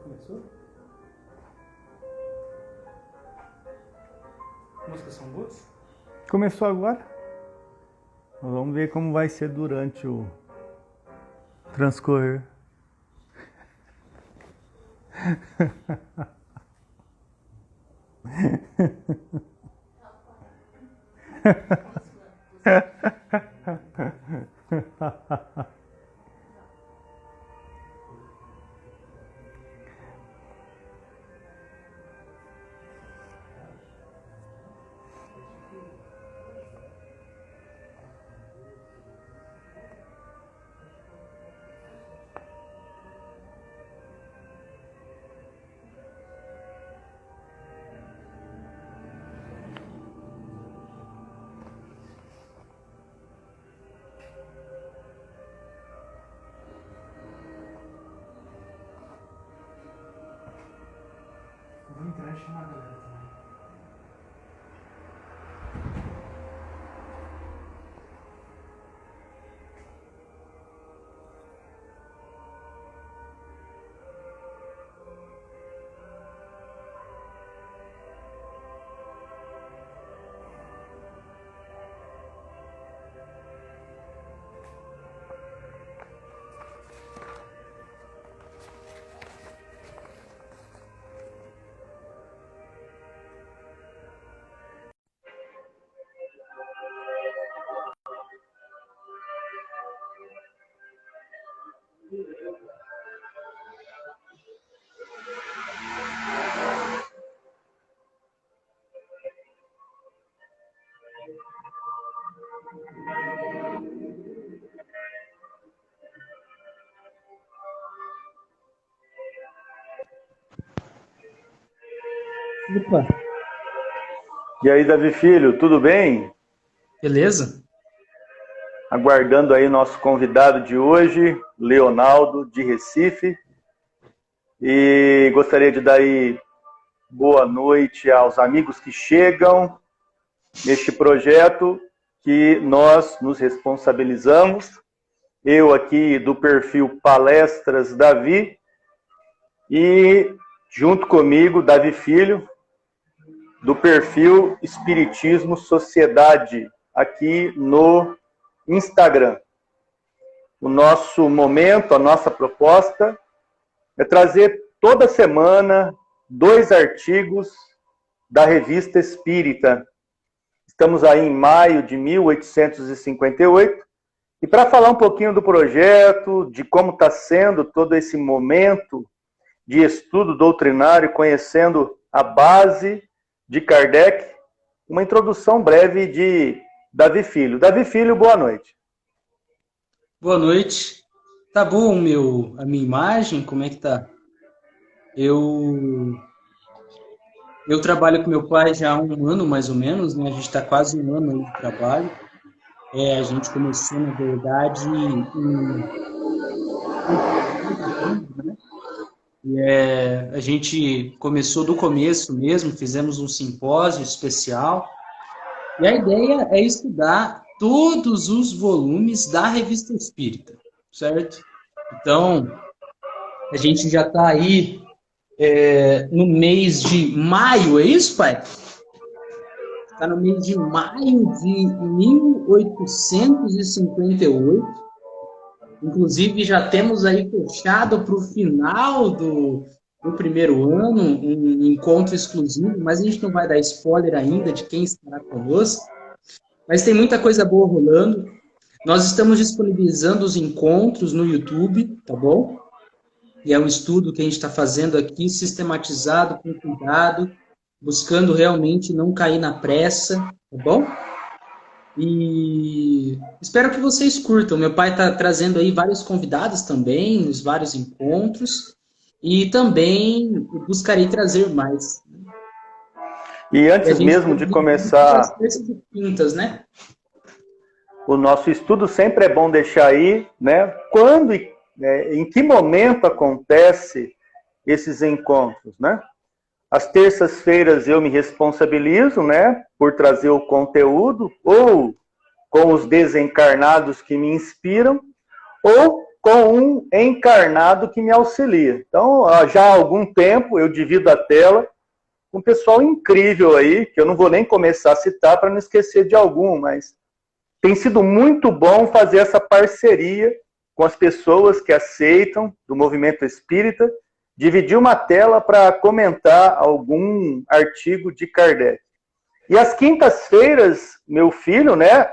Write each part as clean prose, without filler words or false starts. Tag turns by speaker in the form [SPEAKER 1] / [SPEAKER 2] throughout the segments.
[SPEAKER 1] Começou? Músicas são boas?
[SPEAKER 2] Começou agora? Vamos ver como vai ser durante o transcorrer.
[SPEAKER 1] Vou entrar e chamar a galera também. Opa,
[SPEAKER 2] E aí, Davi Filho, tudo bem?
[SPEAKER 1] beleza?
[SPEAKER 2] Aguardando aí nosso convidado de hoje, Leonardo, de Recife. E gostaria de dar aí boa noite aos amigos que chegam neste projeto que nós nos responsabilizamos. Eu aqui do perfil Palestras Davi e junto comigo, Davi Filho, do perfil Espiritismo Sociedade, aqui no Instagram. O nosso momento, a nossa proposta é trazer toda semana 2 artigos da Revista Espírita. Estamos aí em maio de 1858. E para falar um pouquinho do projeto, de como está sendo todo esse momento de estudo doutrinário, conhecendo a base de Kardec, uma introdução breve de Davi Filho. Davi Filho, boa noite.
[SPEAKER 1] Boa noite. Tá bom a minha imagem? Como é que tá? Eu trabalho com meu pai já há um ano, mais ou menos, né? A gente está quase um ano aí de trabalho. A gente começou, na verdade, a gente começou do começo mesmo, fizemos um simpósio especial. E a ideia é estudar todos os volumes da Revista Espírita, certo? Então, a gente já está aí no mês de maio, é isso, pai? Está no mês de maio de 1858. Inclusive, já temos aí fechado para o final do primeiro ano um encontro exclusivo, mas a gente não vai dar spoiler ainda de quem estará conosco. Mas tem muita coisa boa rolando. Nós estamos disponibilizando os encontros no YouTube, tá bom? E é um estudo que a gente está fazendo aqui, sistematizado, com cuidado, buscando realmente não cair na pressa, tá bom? E espero que vocês curtam. Meu pai está trazendo aí vários convidados também, nos vários encontros, e também buscarei trazer mais.
[SPEAKER 2] E antes mesmo de começar
[SPEAKER 1] quintas, né?
[SPEAKER 2] O nosso estudo, sempre é bom deixar aí, né? Quando e em que momento acontece esses encontros, né? Às terças-feiras eu me responsabilizo, né, por trazer o conteúdo, ou com os desencarnados que me inspiram, ou com um encarnado que me auxilia. Então, já há algum tempo, eu divido a tela com um pessoal incrível aí, que eu não vou nem começar a citar para não esquecer de algum, mas tem sido muito bom fazer essa parceria com as pessoas que aceitam do movimento espírita, dividir uma tela para comentar algum artigo de Kardec. E às quintas-feiras, meu filho, né,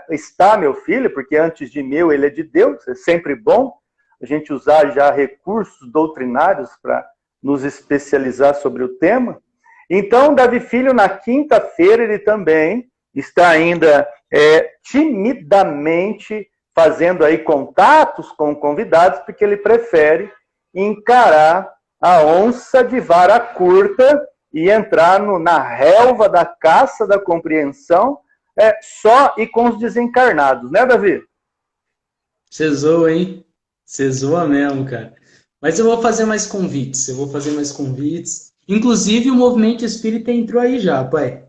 [SPEAKER 2] meu filho, porque antes de meu ele é de Deus, é sempre bom a gente usar já recursos doutrinários para nos especializar sobre o tema. Então, Davi Filho, na quinta-feira, ele também está ainda timidamente fazendo aí contatos com convidados, porque ele prefere encarar a onça de vara curta e entrar na relva da caça da compreensão só e com os desencarnados, né, Davi?
[SPEAKER 1] Você zoa, hein? Você zoa mesmo, cara. Mas eu vou fazer mais convites, Inclusive, o movimento espírita entrou aí já, pai.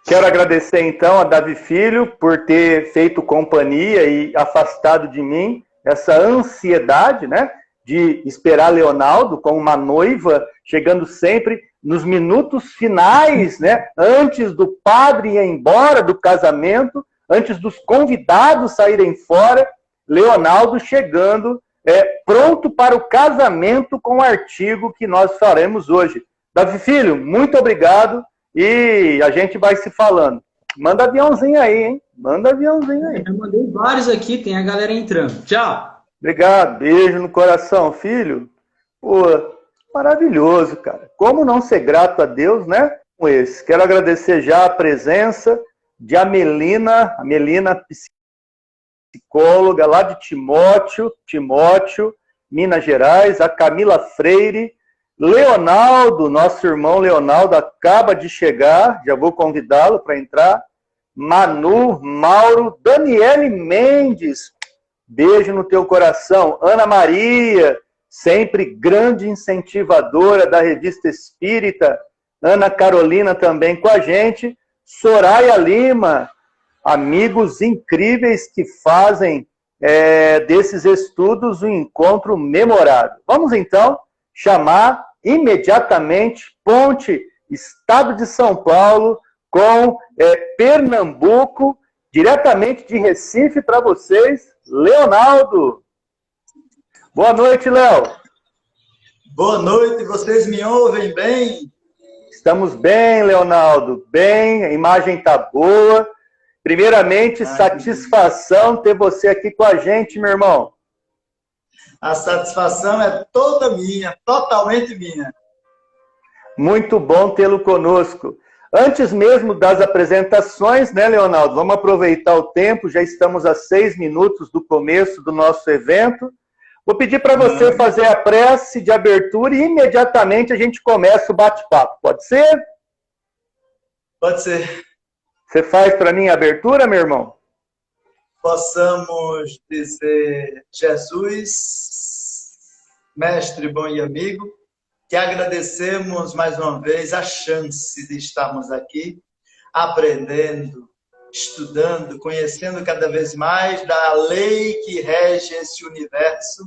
[SPEAKER 2] Quero agradecer, então, a Davi Filho por ter feito companhia e afastado de mim essa ansiedade, né, de esperar Leonaldo com uma noiva, chegando sempre nos minutos finais, né, antes do padre ir embora do casamento, antes dos convidados saírem fora, Leonaldo chegando pronto para o casamento com o artigo que nós faremos hoje. Davi Filho, muito obrigado e a gente vai se falando. Manda aviãozinho aí, hein? Manda aviãozinho aí.
[SPEAKER 1] Eu mandei vários aqui, tem a galera entrando. Tchau!
[SPEAKER 2] Obrigado, beijo no coração, filho. Pô, maravilhoso, cara. Como não ser grato a Deus, né? Com esse. Quero agradecer já a presença de Amelina, psicóloga lá de Timóteo, Minas Gerais, a Camila Freire, Leonaldo, nosso irmão Leonaldo acaba de chegar, já vou convidá-lo para entrar, Manu, Mauro, Daniele Mendes, beijo no teu coração, Ana Maria, sempre grande incentivadora da Revista Espírita, Ana Carolina também com a gente, Soraya Lima, amigos incríveis que fazem desses estudos um encontro memorável. Vamos então chamar imediatamente Ponte, Estado de São Paulo, com Pernambuco, diretamente de Recife para vocês, Leonaldo. Boa noite, Léo.
[SPEAKER 3] Boa noite, vocês me ouvem bem?
[SPEAKER 2] Estamos bem, Leonaldo, bem, a imagem está boa. Primeiramente, satisfação ter você aqui com a gente, meu irmão.
[SPEAKER 3] A satisfação é toda minha, totalmente minha.
[SPEAKER 2] Muito bom tê-lo conosco. Antes mesmo das apresentações, né, Leonaldo? Vamos aproveitar o tempo, já estamos a 6 minutos do começo do nosso evento. Vou pedir para você fazer a prece de abertura e imediatamente a gente começa o bate-papo. Pode ser?
[SPEAKER 3] Pode ser.
[SPEAKER 2] Você faz para mim a abertura, meu irmão?
[SPEAKER 3] Possamos dizer, Jesus, mestre bom e amigo, que agradecemos mais uma vez a chance de estarmos aqui, aprendendo, estudando, conhecendo cada vez mais da lei que rege esse universo,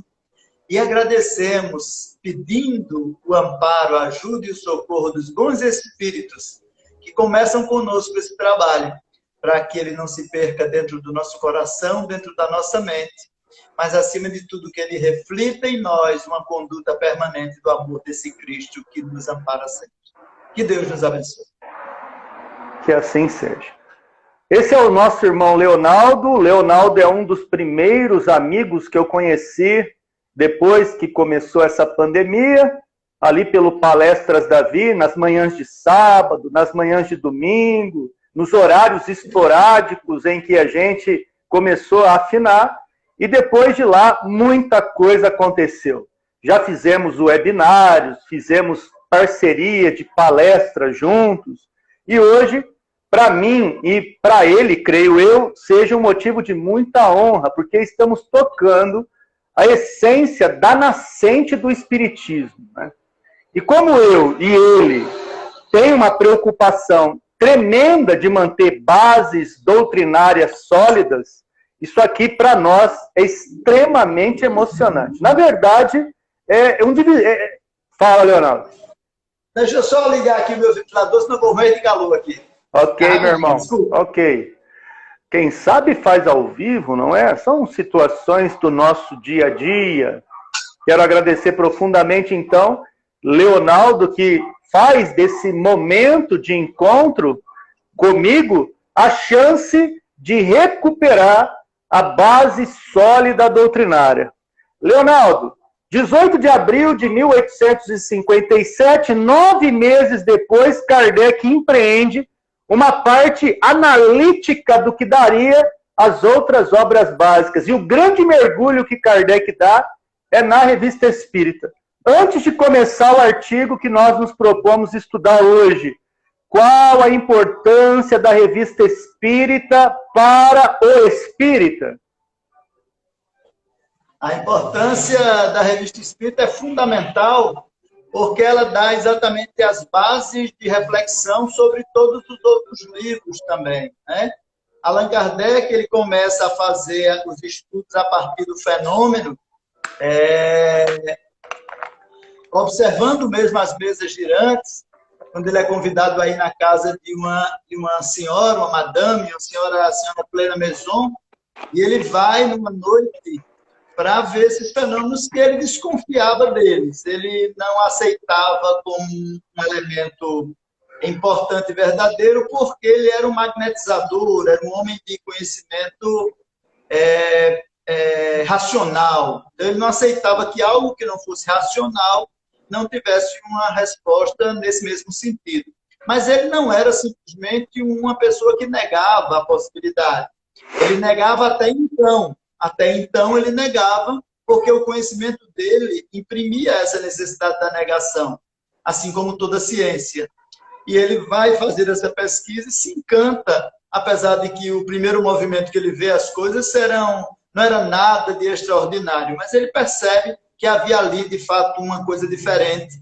[SPEAKER 3] e agradecemos, pedindo o amparo, a ajuda e o socorro dos bons espíritos que começam conosco esse trabalho, para que ele não se perca dentro do nosso coração, dentro da nossa mente, mas, acima de tudo, que ele reflita em nós uma conduta permanente do amor desse Cristo que nos ampara sempre. Que Deus nos abençoe.
[SPEAKER 2] Que assim seja. Esse é o nosso irmão Leonaldo. Leonaldo é um dos primeiros amigos que eu conheci depois que começou essa pandemia, ali pelo Palestras Davi, nas manhãs de sábado, nas manhãs de domingo, nos horários esporádicos em que a gente começou a afinar, e depois de lá muita coisa aconteceu. Já fizemos webinários, fizemos parceria de palestras juntos, e hoje, para mim e para ele, creio eu, seja um motivo de muita honra, porque estamos tocando a essência da nascente do Espiritismo, né? E como eu e ele tem uma preocupação tremenda de manter bases doutrinárias sólidas, Isso aqui, para nós, é extremamente emocionante. Na verdade, Fala, Leonardo.
[SPEAKER 3] Deixa eu só ligar aqui meu ventilador, senão eu vou morrer de calor aqui.
[SPEAKER 2] Ok, meu irmão. Desculpa. Ok. Quem sabe faz ao vivo, não é? São situações do nosso dia a dia. Quero agradecer profundamente, então, Leonardo, que faz desse momento de encontro comigo a chance de recuperar a base sólida doutrinária. Leonardo, 18 de abril de 1857, 9 meses depois, Kardec empreende uma parte analítica do que daria as outras obras básicas. E o grande mergulho que Kardec dá é na Revista Espírita. Antes de começar o artigo que nós nos propomos estudar hoje, qual a importância da Revista Espírita para o espírita?
[SPEAKER 3] A importância da Revista Espírita é fundamental, porque ela dá exatamente as bases de reflexão sobre todos os outros livros também, né? Allan Kardec, ele começa a fazer os estudos a partir do fenômeno, observando mesmo as mesas girantes, quando ele é convidado a ir na casa de uma senhora, uma madame, a senhora Plena Maison, e ele vai numa noite para ver esses fenômenos que ele desconfiava deles. Ele não aceitava como um elemento importante e verdadeiro, porque ele era um magnetizador, era um homem de conhecimento racional. Então, ele não aceitava que algo que não fosse racional não tivesse uma resposta nesse mesmo sentido. Mas ele não era simplesmente uma pessoa que negava a possibilidade. Ele negava até então. Até então ele negava, porque o conhecimento dele imprimia essa necessidade da negação, assim como toda ciência. E ele vai fazer essa pesquisa e se encanta, apesar de que o primeiro movimento que ele vê as coisas não era nada de extraordinário, mas ele percebe que havia ali, de fato, uma coisa diferente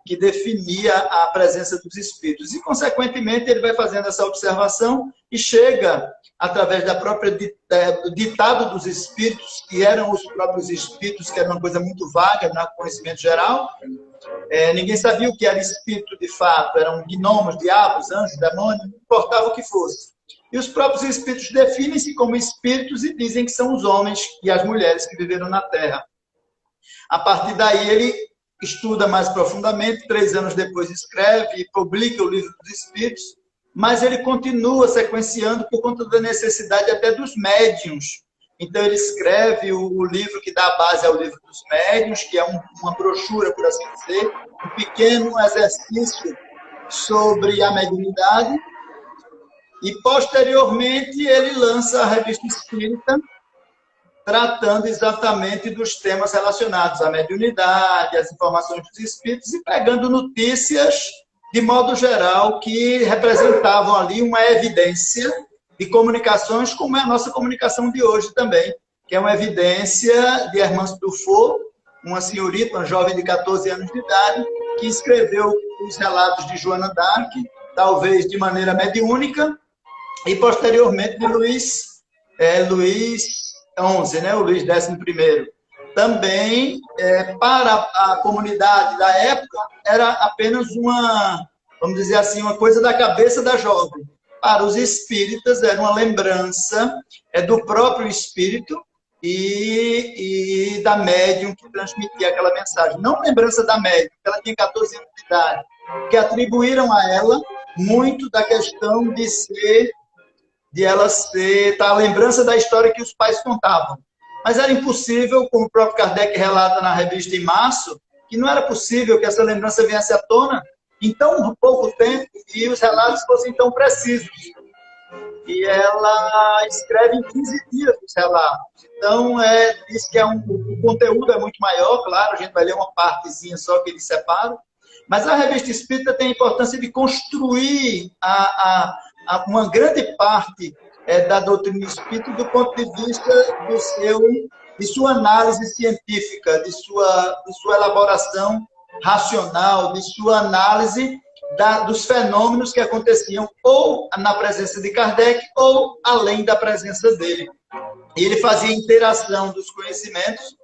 [SPEAKER 3] que definia a presença dos espíritos. E, consequentemente, ele vai fazendo essa observação e chega, através da própria do ditado dos espíritos, que eram os próprios espíritos, que era uma coisa muito vaga no conhecimento geral. Ninguém sabia o que era espírito de fato, eram gnomos, diabos, anjos, demônios, não importava o que fosse. E os próprios espíritos definem-se como espíritos e dizem que são os homens e as mulheres que viveram na Terra. A partir daí, ele estuda mais profundamente, 3 anos depois escreve e publica o Livro dos Espíritos, mas ele continua sequenciando por conta da necessidade até dos médiuns. Então, ele escreve o livro que dá base ao Livro dos Médiuns, que é uma brochura, por assim dizer, um pequeno exercício sobre a mediunidade, e, posteriormente, ele lança a Revista Espírita, tratando exatamente dos temas relacionados à mediunidade, às informações dos espíritos, e pegando notícias, de modo geral, que representavam ali uma evidência de comunicações, como é a nossa comunicação de hoje também, que é uma evidência de Hermance Dufour, uma senhorita, uma jovem de 14 anos de idade, que escreveu os relatos de Joana d'Arc, talvez de maneira mediúnica, e, posteriormente, de Luís XI, né? O Luís XI. Também, para a comunidade da época, era apenas vamos dizer assim, uma coisa da cabeça da jovem. Para os espíritas, era uma lembrança do próprio espírito e da médium que transmitia aquela mensagem. Não lembrança da médium, porque ela tinha 14 anos de idade, que atribuíram a ela muito da questão de ela ser a lembrança da história que os pais contavam. Mas era impossível, como o próprio Kardec relata na revista em março, que não era possível que essa lembrança viesse à tona em tão pouco tempo e os relatos fossem tão precisos. E ela escreve em 15 dias os relatos. Então, diz que o conteúdo é muito maior, claro, a gente vai ler uma partezinha só que eles separam, mas a Revista Espírita tem a importância de construir uma grande parte da doutrina espírita do ponto de vista de sua análise científica, de sua elaboração racional, de sua análise dos fenômenos que aconteciam ou na presença de Kardec ou além da presença dele. Ele fazia interação dos conhecimentos,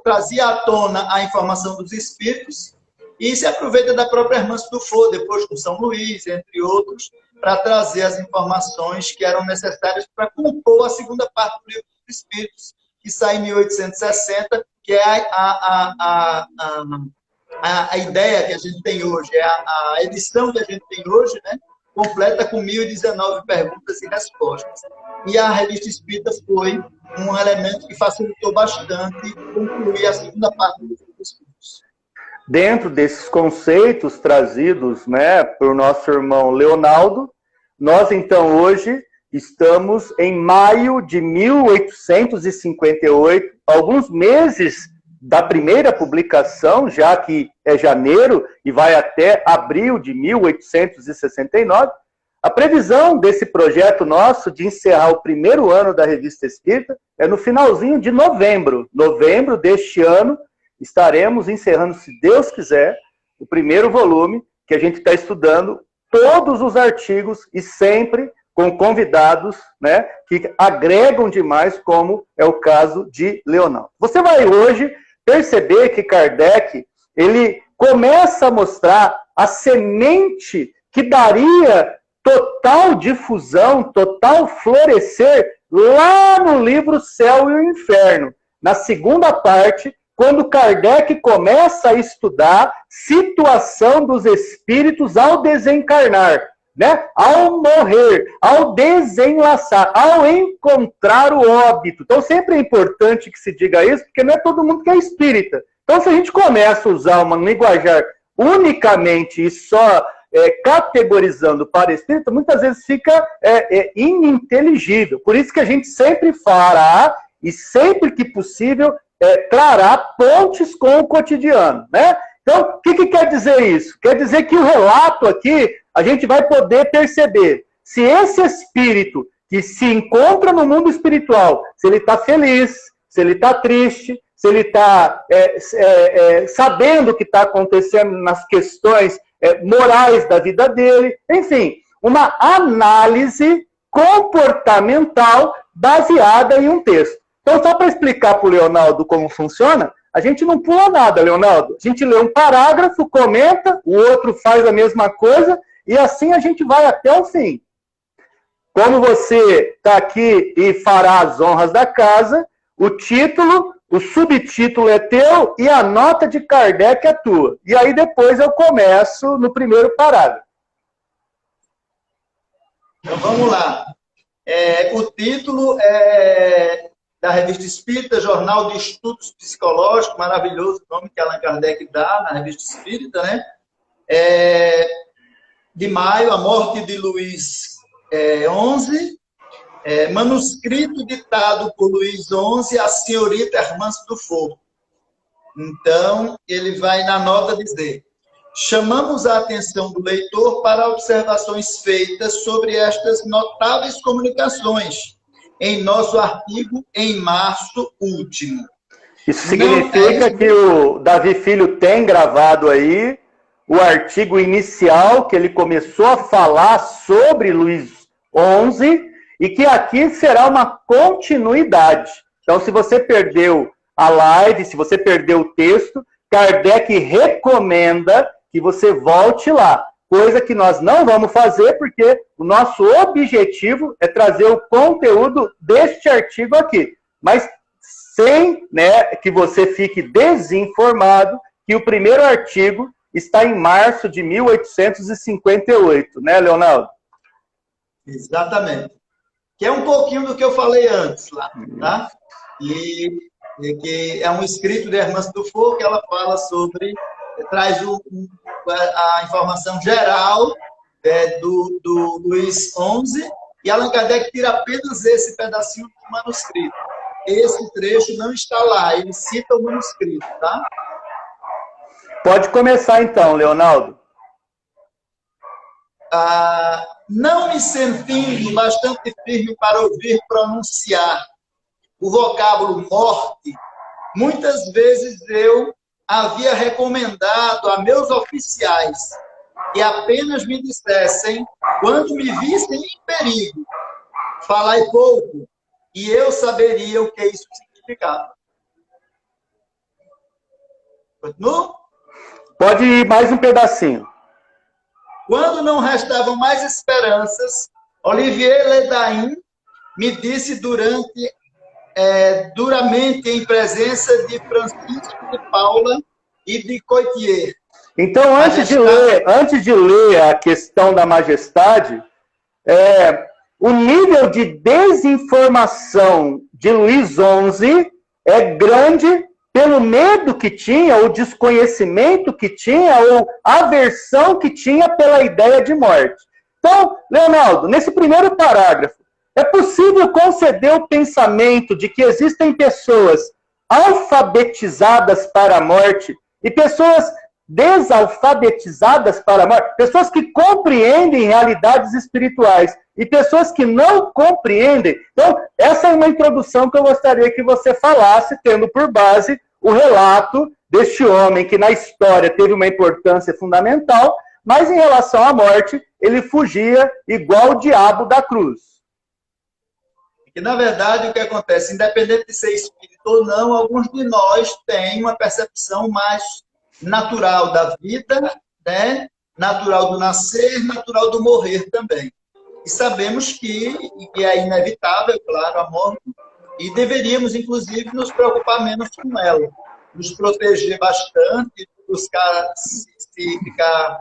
[SPEAKER 3] trazia à tona a informação dos espíritos e se aproveita da própria Hermance Dufour, depois com São Luís, entre outros, para trazer as informações que eram necessárias para compor a segunda parte do Livro dos Espíritos, que sai em 1860, que é a ideia que a gente tem hoje, é a edição que a gente tem hoje, né? Completa com 1019 perguntas e respostas. E a Revista Espírita foi um elemento que facilitou bastante concluir a segunda parte do Livro dos Espíritos.
[SPEAKER 2] Dentro desses conceitos trazidos, né, por nosso irmão Leonaldo, nós então hoje estamos em maio de 1858, alguns meses da primeira publicação, já que é janeiro e vai até abril de 1869, a previsão desse projeto nosso de encerrar o primeiro ano da Revista Espírita é no finalzinho de novembro. Novembro deste ano, estaremos encerrando, se Deus quiser, o primeiro volume, que a gente está estudando todos os artigos e sempre com convidados, né, que agregam demais, como é o caso de Leonardo. Você vai hoje perceber que Kardec, ele começa a mostrar a semente que daria total difusão, total florescer lá no livro Céu e o Inferno. Na segunda parte, quando Kardec começa a estudar situação dos espíritos ao desencarnar, né? Ao morrer, ao desenlaçar, ao encontrar o óbito. Então sempre é importante que se diga isso, porque não é todo mundo que é espírita. Então se a gente começa a usar uma linguajar unicamente e só categorizando para espírita, muitas vezes fica ininteligível. Por isso que a gente sempre fará, e sempre que possível, trará pontes com o cotidiano, né? Então, o que quer dizer isso? Quer dizer que o relato aqui, a gente vai poder perceber se esse espírito que se encontra no mundo espiritual, se ele está feliz, se ele está triste, se ele está sabendo o que está acontecendo nas questões morais da vida dele, enfim, uma análise comportamental baseada em um texto. Então, só para explicar para o Leonardo como funciona, a gente não pula nada, Leonardo. A gente lê um parágrafo, comenta, o outro faz a mesma coisa, e assim a gente vai até o fim. Como você está aqui e fará as honras da casa, o título, o subtítulo é teu e a nota de Kardec é tua. E aí depois eu começo no primeiro parágrafo.
[SPEAKER 3] Então vamos lá. O título da Revista Espírita, Jornal de Estudos Psicológicos, maravilhoso nome que Allan Kardec dá na Revista Espírita, né? De maio, a morte de Luís XI, manuscrito ditado por Luís XI à senhorita Hermance Dufour. Então, ele vai na nota dizer: chamamos a atenção do leitor para observações feitas sobre estas notáveis comunicações em nosso artigo em março último.
[SPEAKER 2] Isso significa que o Davi Filho tem gravado aí o artigo inicial, que ele começou a falar sobre Luís XI, e que aqui será uma continuidade. Então, se você perdeu a live, se você perdeu o texto, Kardec recomenda que você volte lá. Coisa que nós não vamos fazer, porque o nosso objetivo é trazer o conteúdo deste artigo aqui. Mas sem, né, que você fique desinformado que o primeiro artigo está em março de 1858, né, Leonardo?
[SPEAKER 3] Exatamente. Que é um pouquinho do que eu falei antes lá, tá? E que é um escrito de Hermance Dufour, que ela fala sobre, traz a informação geral do Luís XI, e Allan Kardec tira apenas esse pedacinho do manuscrito. Esse trecho não está lá, ele cita o manuscrito, tá?
[SPEAKER 2] Pode começar então, Leonardo.
[SPEAKER 3] Não me sentindo bastante firme para ouvir pronunciar o vocábulo morte, muitas vezes eu havia recomendado a meus oficiais que apenas me dissessem, quando me vissem em perigo, falai pouco, e eu saberia o que isso significava. Continuo?
[SPEAKER 2] Pode ir mais um pedacinho.
[SPEAKER 3] Quando não restavam mais esperanças, Olivier Ledain me disse duramente em presença de Francisco de Paula e de Coitier.
[SPEAKER 2] Então, antes de ler a questão da majestade, o nível de desinformação de Luís XI é grande pelo medo que tinha, ou desconhecimento que tinha, ou aversão que tinha pela ideia de morte. Então, Leonardo, nesse primeiro parágrafo, é possível conceder o pensamento de que existem pessoas alfabetizadas para a morte e pessoas desalfabetizadas para a morte, pessoas que compreendem realidades espirituais e pessoas que não compreendem. Então, essa é uma introdução que eu gostaria que você falasse, tendo por base o relato deste homem que na história teve uma importância fundamental, mas em relação à morte, ele fugia igual o diabo da cruz.
[SPEAKER 3] E, na verdade, o que acontece, independente de ser espírito ou não, alguns de nós têm uma percepção mais natural da vida, né? Natural do nascer, natural do morrer também. E sabemos que é inevitável, claro, a morte, e deveríamos, inclusive, nos preocupar menos com ela, nos proteger bastante, buscar ficar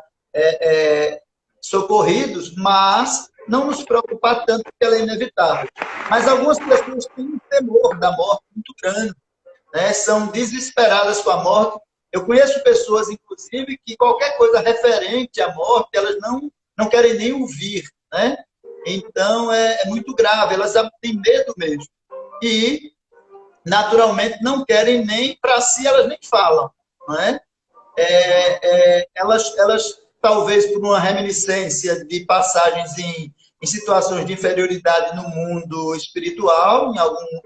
[SPEAKER 3] socorridos, mas não nos preocupar tanto porque ela é inevitável. Mas algumas pessoas têm um temor da morte muito grande, né? São desesperadas com a morte. Eu conheço pessoas, inclusive, que qualquer coisa referente à morte, elas não querem nem ouvir, né? Então, é muito grave, elas têm medo mesmo. E, naturalmente, não querem nem, para si, elas nem falam, não é? Elas, talvez por uma reminiscência de passagens em situações de inferioridade no mundo espiritual, em algum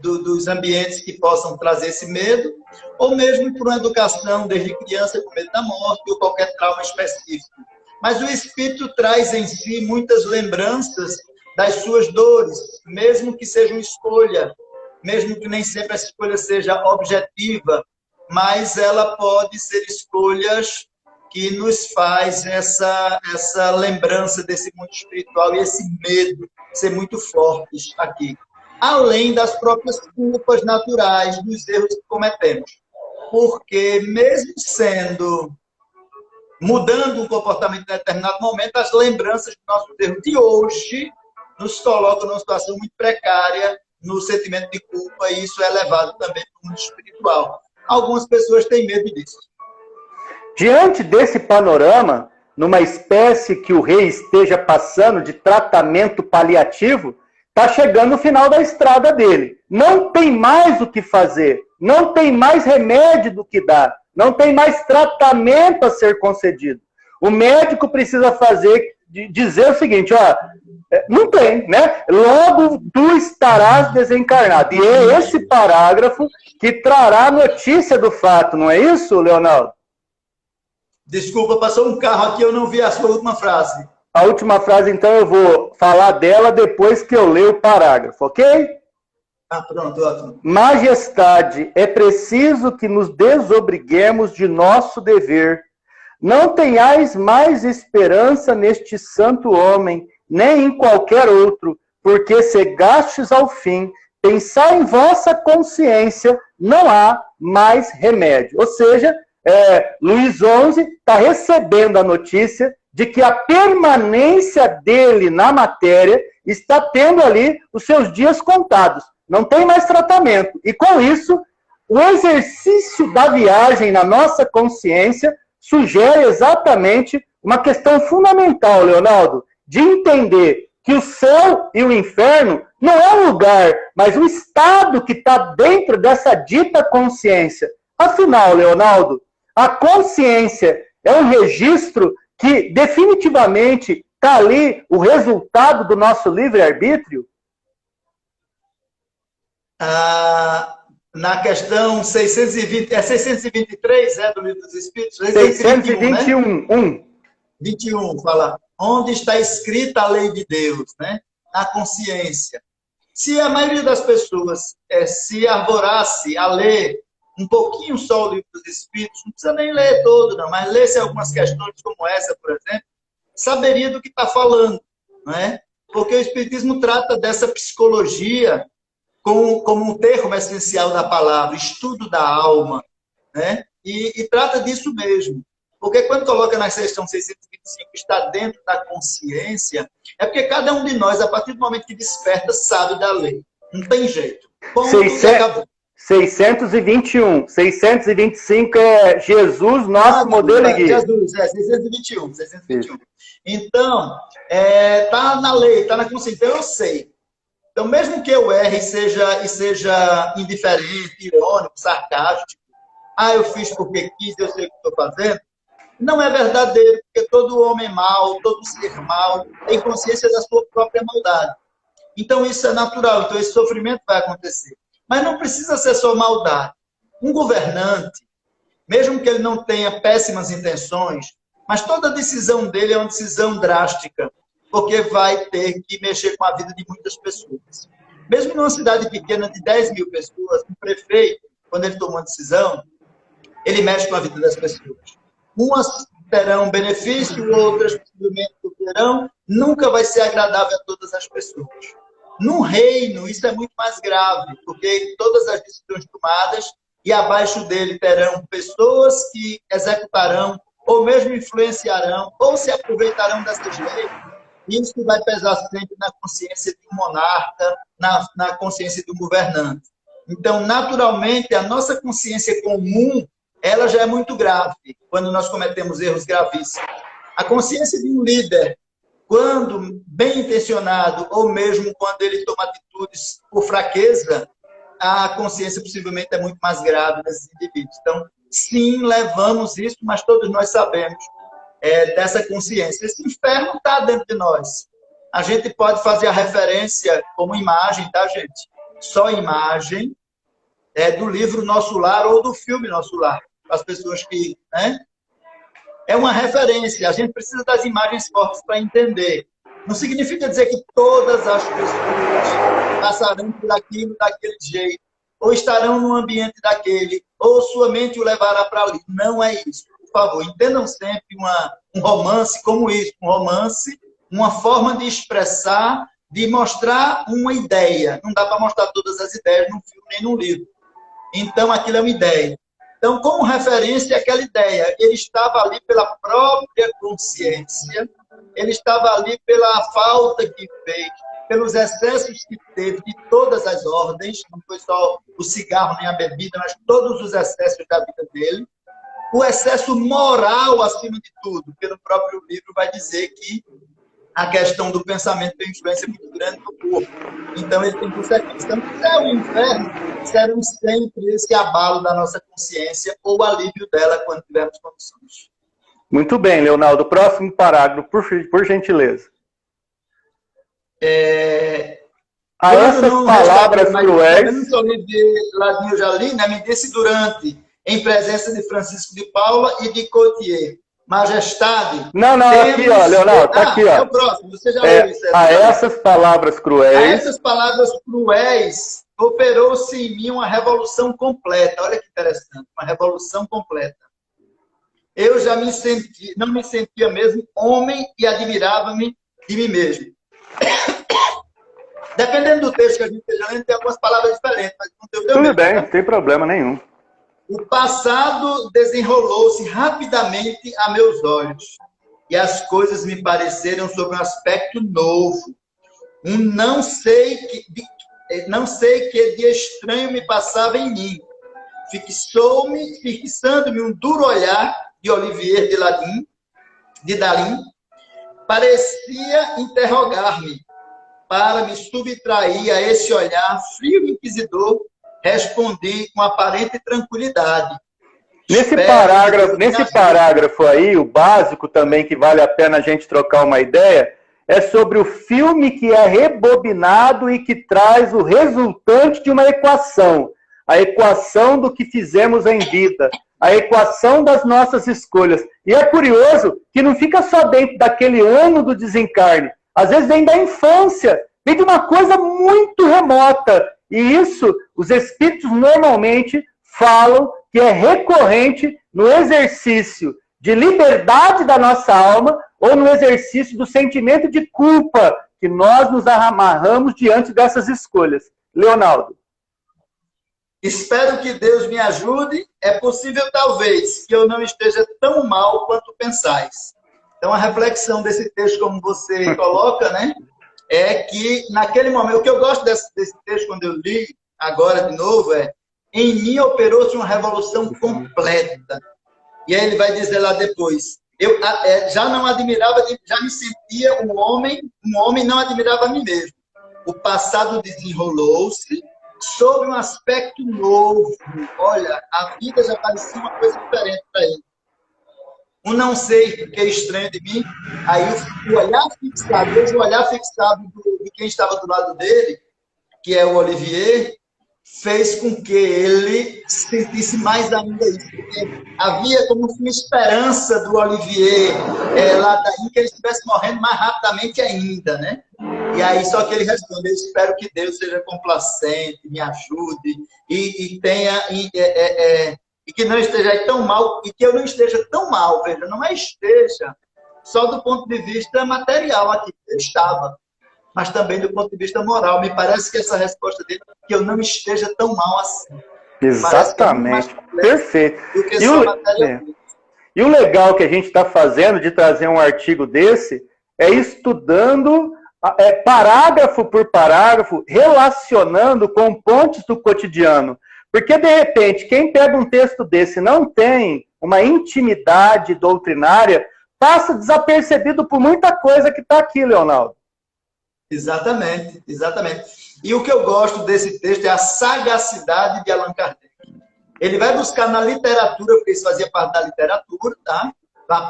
[SPEAKER 3] dos ambientes que possam trazer esse medo, ou mesmo por uma educação desde criança com medo da morte, ou qualquer trauma específico. Mas o espírito traz em si muitas lembranças das suas dores, mesmo que seja uma escolha, mesmo que nem sempre essa escolha seja objetiva, mas ela pode ser escolhas que nos faz essa lembrança desse mundo espiritual e esse medo ser muito fortes aqui. Além das próprias culpas naturais dos erros que cometemos. Porque mesmo mudando o comportamento em determinado momento, as lembranças do nosso erro de hoje nos colocam numa situação muito precária no sentimento de culpa, e isso é levado também para o mundo espiritual. Algumas pessoas têm medo disso.
[SPEAKER 2] Diante desse panorama, numa espécie que o rei esteja passando de tratamento paliativo, está chegando o final da estrada dele. Não tem mais o que fazer, não tem mais remédio do que dar, não tem mais tratamento a ser concedido. O médico precisa dizer o seguinte, ó, não tem, né? Logo tu estarás desencarnado. E é esse parágrafo que trará notícia do fato, não é isso, Leonardo?
[SPEAKER 3] Desculpa, passou um carro aqui, eu não vi a sua última frase.
[SPEAKER 2] A última frase, então, eu vou falar dela depois que eu ler o parágrafo, ok?
[SPEAKER 3] Ah, pronto, ótimo.
[SPEAKER 2] Majestade, é preciso que nos desobriguemos de nosso dever. Não tenhais mais esperança neste santo homem, nem em qualquer outro, porque chegastes ao fim. Pensar em vossa consciência, não há mais remédio. Ou seja, Luís XI está recebendo a notícia de que a permanência dele na matéria está tendo ali os seus dias contados. Não tem mais tratamento. E com isso, o exercício da viagem na nossa consciência sugere exatamente uma questão fundamental, Leonardo, de entender que o céu e o inferno não é um lugar, mas um estado que está dentro dessa dita consciência. Afinal, Leonardo, a consciência é um registro que definitivamente está ali o resultado do nosso livre-arbítrio?
[SPEAKER 3] Na questão 623, do Livro dos Espíritos?
[SPEAKER 2] 621, né?
[SPEAKER 3] 21, fala, onde está escrita a lei de Deus, né? Na consciência. Se a maioria das pessoas se arvorasse a ler um pouquinho só o Livro dos Espíritos, não precisa nem ler todo, não, mas lesse algumas questões como essa, por exemplo, saberia do que está falando, não é? Porque o Espiritismo trata dessa psicologia como um termo essencial da palavra, estudo da alma, né? E trata disso mesmo. Porque quando coloca na questão 625, está dentro da consciência, é porque cada um de nós, a partir do momento que desperta, sabe da lei. Não tem jeito. Ponto,
[SPEAKER 2] 621. 625 é Jesus, nosso modelo e guia.
[SPEAKER 3] Jesus, 621. Então, está na lei, está na consciência. Então, eu sei. Então, mesmo que eu erre e seja indiferente, irônico, sarcástico, eu fiz porque quis, eu sei o que estou fazendo, não é verdadeiro, porque todo homem mau, todo ser mau, tem consciência da sua própria maldade. Então, isso é natural, então esse sofrimento vai acontecer. Mas não precisa ser só maldade. Um governante, mesmo que ele não tenha péssimas intenções, mas toda decisão dele é uma decisão drástica, porque vai ter que mexer com a vida de muitas pessoas. Mesmo numa cidade pequena de 10 mil pessoas, o prefeito, quando ele toma uma decisão, ele mexe com a vida das pessoas. Umas terão benefício, outras possivelmente não terão. Nunca vai ser agradável a todas as pessoas. No reino, isso é muito mais grave, porque todas as decisões tomadas, e abaixo dele terão pessoas que executarão, ou mesmo influenciarão, ou se aproveitarão dessas leis. Isso vai pesar sempre na consciência de um monarca, na consciência de um governante. Então, naturalmente, a nossa consciência comum, ela já é muito grave, quando nós cometemos erros gravíssimos. A consciência de um líder, quando bem intencionado, ou mesmo quando ele toma atitudes por fraqueza, a consciência possivelmente é muito mais grave desses indivíduos. Então, sim, levamos isso, mas todos nós sabemos dessa consciência. Esse inferno está dentro de nós. A gente pode fazer a referência como imagem, tá, gente? Só imagem do livro Nosso Lar ou do filme Nosso Lar. As pessoas que... né? É uma referência. A gente precisa das imagens fortes para entender. Não significa dizer que todas as pessoas passarão por aquilo daquele jeito, ou estarão num ambiente daquele, ou sua mente o levará para ali. Não é isso. Por favor, entendam sempre um romance como isso. Um romance, uma forma de expressar, de mostrar uma ideia. Não dá para mostrar todas as ideias num filme nem num livro. Então, aquilo é uma ideia. Então, como referência àquela ideia, ele estava ali pela própria consciência, ele estava ali pela falta que fez, pelos excessos que teve de todas as ordens, não foi só o cigarro nem a bebida, mas todos os excessos da vida dele. O excesso moral, acima de tudo, pelo próprio livro, vai dizer que a questão do pensamento tem influência muito grande no corpo. Então, ele tem consequências. Então, o céu e o inferno serão sempre esse abalo da nossa consciência ou o alívio dela quando tivermos condições.
[SPEAKER 2] Muito bem, Leonardo. Próximo parágrafo, por gentileza. A essas palavras cruéis...
[SPEAKER 3] Eu não sou de Ladinho Jalim, né? Me disse durante, em presença de Francisco de Paula e de Cotier. Majestade...
[SPEAKER 2] Não, temos... aqui, ó, Leonardo, tá aqui, ó.
[SPEAKER 3] É o próximo, você já leu isso.
[SPEAKER 2] A essas palavras cruéis...
[SPEAKER 3] A essas palavras cruéis, operou-se em mim uma revolução completa. Olha que interessante, uma revolução completa. Eu já não me sentia mesmo homem e admirava-me de mim mesmo. Dependendo do texto que a gente esteja lendo, tem algumas palavras diferentes, mas não tem
[SPEAKER 2] problema. Tudo bem, não tem problema nenhum.
[SPEAKER 3] O passado desenrolou-se rapidamente a meus olhos, e as coisas me pareceram sob um aspecto novo. Não sei que de estranho me passava em mim. Fixando-me um duro olhar de Olivier de Dalin, parecia interrogar-me. Para me subtrair a esse olhar frio e inquisidor, respondi com aparente tranquilidade.
[SPEAKER 2] Nesse parágrafo aí, o básico também, que vale a pena a gente trocar uma ideia, é sobre o filme que é rebobinado e que traz o resultante de uma equação. A equação do que fizemos em vida. A equação das nossas escolhas. E é curioso que não fica só dentro daquele ano do desencarne. Às vezes vem da infância. vem de uma coisa muito remota. E isso, os espíritos normalmente falam que é recorrente no exercício de liberdade da nossa alma ou no exercício do sentimento de culpa que nós nos amarramos diante dessas escolhas. Leonardo.
[SPEAKER 3] Espero que Deus me ajude. É possível, talvez, que eu não esteja tão mal quanto pensais. Então, a reflexão desse texto, como você coloca, né, é que, naquele momento, o que eu gosto desse texto, quando eu li agora de novo, é: em mim operou-se uma revolução completa. E aí ele vai dizer lá depois: eu já não admirava, já me sentia um homem não admirava a mim mesmo. O passado desenrolou-se sob um aspecto novo. Olha, a vida já parecia uma coisa diferente para ele. Um não sei que é estranho de mim. Aí o olhar fixado, hoje o olhar fixado de quem estava do lado dele, que é o Olivier, fez com que ele sentisse mais ainda isso. Porque havia como uma esperança do Olivier lá daí, que ele estivesse morrendo mais rapidamente ainda, né? E aí, só que ele responde: eu espero que Deus seja complacente, me ajude, e tenha... E que não esteja aí tão mal, e que eu não esteja tão mal, veja, não é esteja só do ponto de vista material aqui, eu estava, mas também do ponto de vista moral. Me parece que essa resposta dele é que eu não esteja tão mal assim.
[SPEAKER 2] Exatamente, perfeito. E o legal que a gente está fazendo de trazer um artigo desse é estudando parágrafo por parágrafo, relacionando com pontos do cotidiano. Porque, de repente, quem pega um texto desse e não tem uma intimidade doutrinária, passa desapercebido por muita coisa que está aqui, Leonardo.
[SPEAKER 3] Exatamente, exatamente. E o que eu gosto desse texto é a sagacidade de Allan Kardec. Ele vai buscar na literatura, porque isso fazia parte da literatura, tá?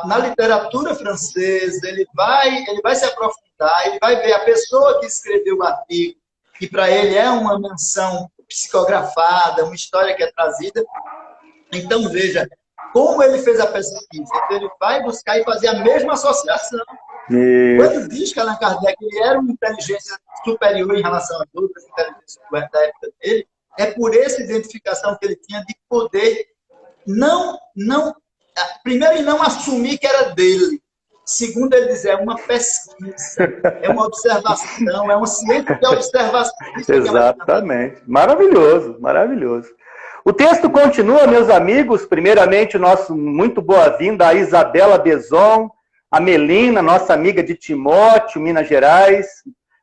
[SPEAKER 3] Na literatura francesa, ele vai se aprofundar, ele vai ver a pessoa que escreveu o artigo, que para ele é uma menção psicografada, uma história que é trazida. Então, veja como ele fez a pesquisa. Então, ele vai buscar e fazer a mesma associação. Quando diz que Allan Kardec ele era uma inteligência superior em relação a outras inteligências da época dele, é por essa identificação que ele tinha de poder primeiro, ele não assumir que era dele. Segundo, ele diz, é uma pesquisa, é uma observação, é uma ciência de observação.
[SPEAKER 2] Exatamente. Maravilhoso, maravilhoso. O texto continua, meus amigos. Primeiramente, o nosso muito boa-vinda a Isabela Bezon, a Melina, nossa amiga de Timóteo, Minas Gerais.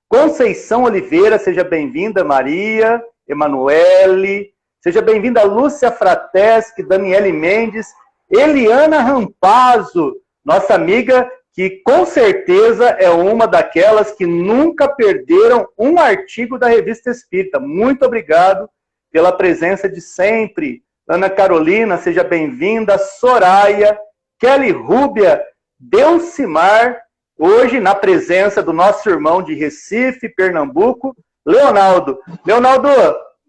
[SPEAKER 2] Conceição Oliveira, seja bem-vinda, Maria, Emanuele. Seja bem-vinda, Lúcia Frateschi, Daniele Mendes, Eliana Rampazzo, nossa amiga que com certeza é uma daquelas que nunca perderam um artigo da Revista Espírita. Muito obrigado pela presença de sempre. Ana Carolina, seja bem-vinda. Soraya, Kelly Rúbia, Delcimar, hoje na presença do nosso irmão de Recife, Pernambuco, Leonardo. Leonardo,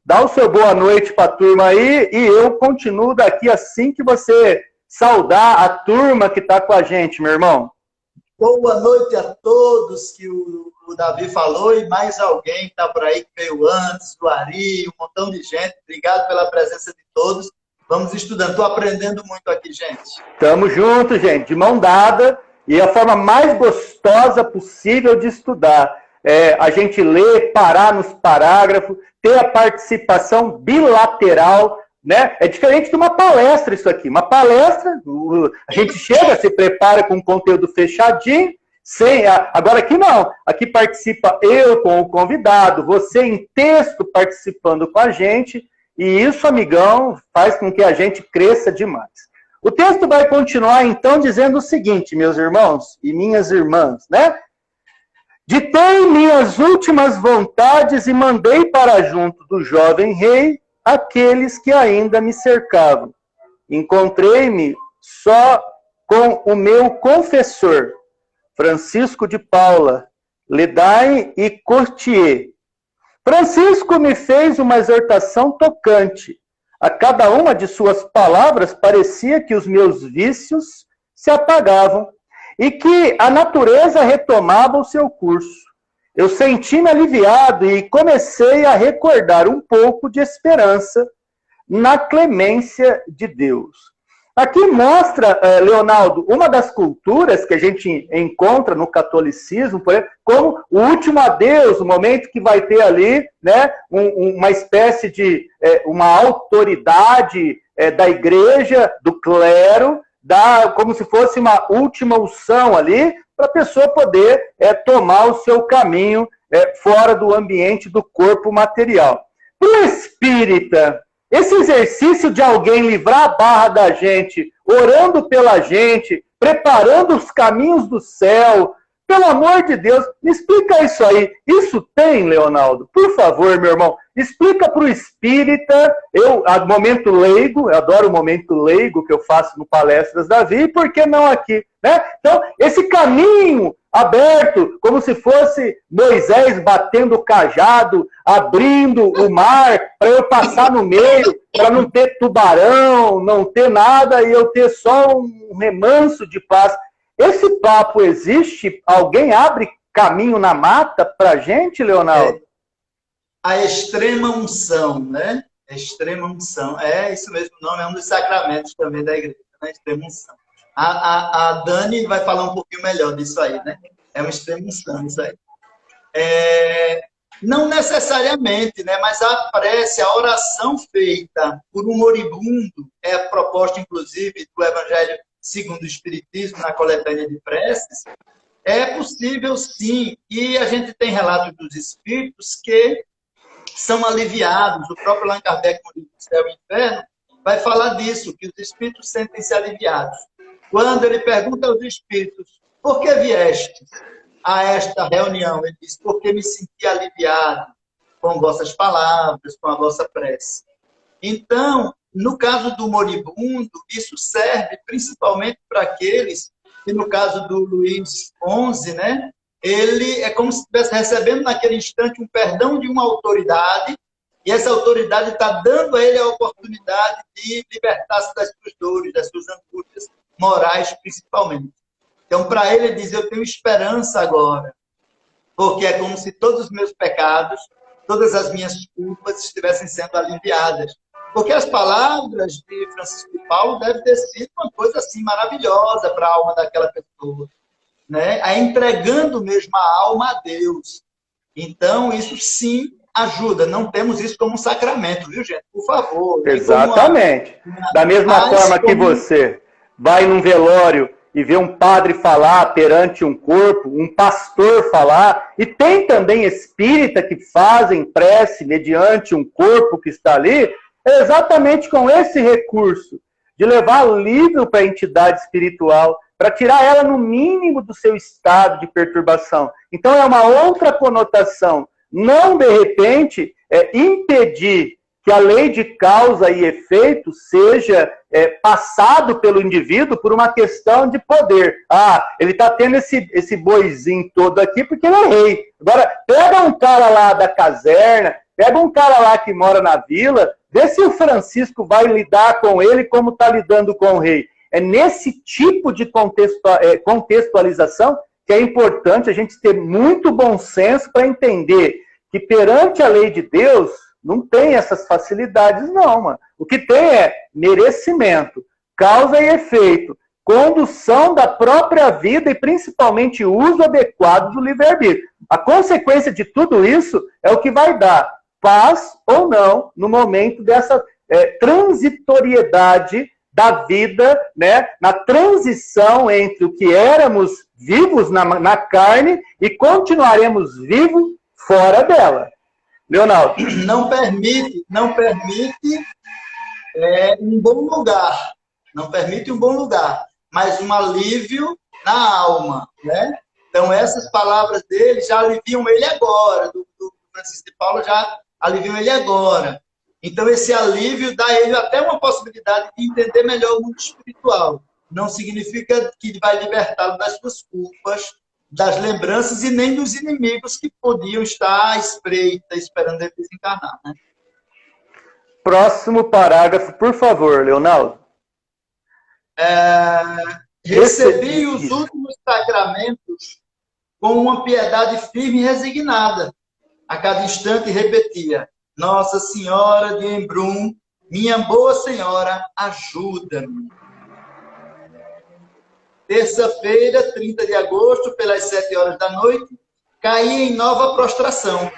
[SPEAKER 2] dá o seu boa noite para a turma aí e eu continuo daqui assim que você saudar a turma que está com a gente, meu irmão.
[SPEAKER 3] Boa noite a todos que o Davi falou e mais alguém que está por aí que veio antes, o Ari, um montão de gente. Obrigado pela presença de todos. Vamos estudando. Estou aprendendo muito aqui, gente.
[SPEAKER 2] Tamo junto, gente, de mão dada. E a forma mais gostosa possível de estudar é a gente ler, parar nos parágrafos, ter a participação bilateral, né? É diferente de uma palestra isso aqui. Uma palestra, a gente chega, se prepara com conteúdo fechadinho, agora aqui não. Aqui participa eu com o convidado, você em texto participando com a gente, e isso, amigão, faz com que a gente cresça demais. O texto vai continuar, então, dizendo o seguinte, meus irmãos e minhas irmãs, né? Ditei minhas últimas vontades e mandei para junto do jovem rei aqueles que ainda me cercavam. Encontrei-me só com o meu confessor, Francisco de Paula, Ledain e Courtier. Francisco me fez uma exortação tocante. A cada uma de suas palavras parecia que os meus vícios se apagavam e que a natureza retomava o seu curso. eu senti-me aliviado e comecei a recordar um pouco de esperança na clemência de Deus. Aqui mostra, Leonardo, uma das culturas que a gente encontra no catolicismo, por exemplo, como o último adeus, o momento que vai ter ali, né, uma espécie de uma autoridade da igreja, do clero, como se fosse uma última unção ali, para a pessoa poder tomar o seu caminho fora do ambiente do corpo material. Para o espírita, esse exercício de alguém livrar a barra da gente, orando pela gente, preparando os caminhos do céu, pelo amor de Deus, me explica isso aí. Isso tem, Leonardo? Por favor, meu irmão, explica para o espírita, momento leigo, eu adoro o momento leigo que eu faço no Palestras da Vida, e por que não aqui? Né? Então, esse caminho aberto, como se fosse Moisés batendo o cajado, abrindo o mar, para eu passar no meio, para não ter tubarão, não ter nada, e eu ter só um remanso de paz. Esse papo existe? Alguém abre caminho na mata para a gente, Leonardo?
[SPEAKER 3] A extrema unção, né? Extrema unção. É isso mesmo, o nome é um dos sacramentos também da igreja, né? Extrema unção. A Dani vai falar um pouquinho melhor disso aí, né? É uma extrema unção isso aí. Não necessariamente, né? Mas a prece, a oração feita por um moribundo, é a proposta, inclusive, do Evangelho segundo o Espiritismo, na coletânea de preces, é possível sim. E a gente tem relatos dos espíritos que são aliviados. O próprio Allan Kardec, no livro Céu e Inferno, vai falar disso, que os espíritos sentem-se aliviados. Quando ele pergunta aos espíritos, por que viestes a esta reunião? Ele diz, porque me senti aliviado com vossas palavras, com a vossa prece. Então, no caso do moribundo, isso serve principalmente para aqueles que, no caso do Luís XI, né, ele é como se estivesse recebendo naquele instante um perdão de uma autoridade, e essa autoridade está dando a ele a oportunidade de libertar-se das suas dores, das suas angústias morais, principalmente. Então, para ele, ele diz, eu tenho esperança agora, porque é como se todos os meus pecados, todas as minhas culpas estivessem sendo aliviadas. Porque as palavras de Francisco de Paulo devem ter sido uma coisa assim maravilhosa para a alma daquela pessoa, né? Entregando mesmo a alma a Deus. Então, isso sim ajuda. Não temos isso como um sacramento, viu, gente? Por favor.
[SPEAKER 2] Exatamente. Da mesma forma que você vai num velório e vê um padre falar perante um corpo, um pastor falar, e tem também espírita que fazem prece mediante um corpo que está ali, é exatamente com esse recurso de levar alívio para a entidade espiritual, para tirar ela no mínimo do seu estado de perturbação. Então é uma outra conotação. Não, de repente, impedir que a lei de causa e efeito seja passado pelo indivíduo por uma questão de poder. Ele está tendo esse boizinho todo aqui porque ele é rei. Agora, pega um cara lá da caserna, pega um cara lá que mora na vila, vê se o Francisco vai lidar com ele como está lidando com o rei. É nesse tipo de contextualização que é importante a gente ter muito bom senso para entender que perante a lei de Deus não tem essas facilidades, não, mano. O que tem é merecimento, causa e efeito, condução da própria vida e principalmente uso adequado do livre-arbítrio. A consequência de tudo isso é o que vai dar paz ou não no momento dessa transitoriedade da vida, né, na transição entre o que éramos vivos na carne e continuaremos vivos fora dela. Leonardo.
[SPEAKER 3] Não permite um bom lugar. Não permite um bom lugar, mas um alívio na alma, né? Então, essas palavras dele já aliviam ele agora, do Francisco de Paulo já aliviam ele agora. Então, esse alívio dá a ele até uma possibilidade de entender melhor o mundo espiritual. Não significa que vai libertá-lo das suas culpas, das lembranças e nem dos inimigos que podiam estar à espreita, esperando ele desencarnar, né?
[SPEAKER 2] Próximo parágrafo, por favor, Leonardo.
[SPEAKER 3] Recebi os últimos sacramentos com uma piedade firme e resignada. A cada instante repetia: Nossa Senhora de Embrun, minha boa senhora, ajuda-me. Terça-feira, 30 de agosto, pelas 7 horas da noite, caí em nova prostração.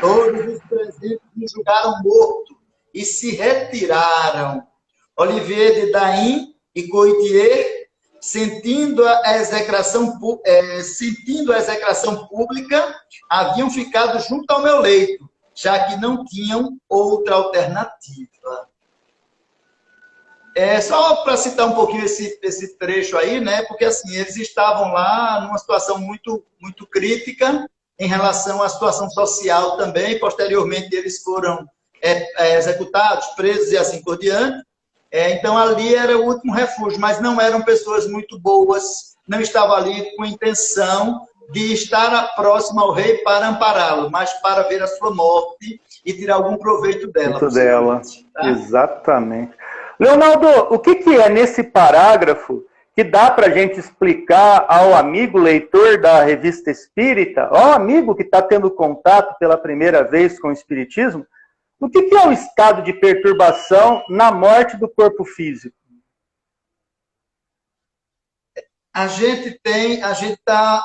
[SPEAKER 3] Todos os presentes me julgaram morto e se retiraram. Olivier de Daim e Coitier, sentindo a execração pública, haviam ficado junto ao meu leito, já que não tinham outra alternativa. Só para citar um pouquinho esse trecho aí, né? Porque assim, eles estavam lá numa situação muito, muito crítica em relação à situação social também. Posteriormente, eles foram executados, presos e assim por diante. Então, ali era o último refúgio, mas não eram pessoas muito boas, não estavam ali com a intenção de estar próximo ao rei para ampará-lo, mas para ver a sua morte e tirar algum proveito dela.
[SPEAKER 2] Tá? Exatamente. Leonardo, o que é nesse parágrafo que dá para a gente explicar ao amigo leitor da Revista Espírita, ao amigo que está tendo contato pela primeira vez com o Espiritismo, o que é o estado de perturbação na morte do corpo físico?
[SPEAKER 3] A gente está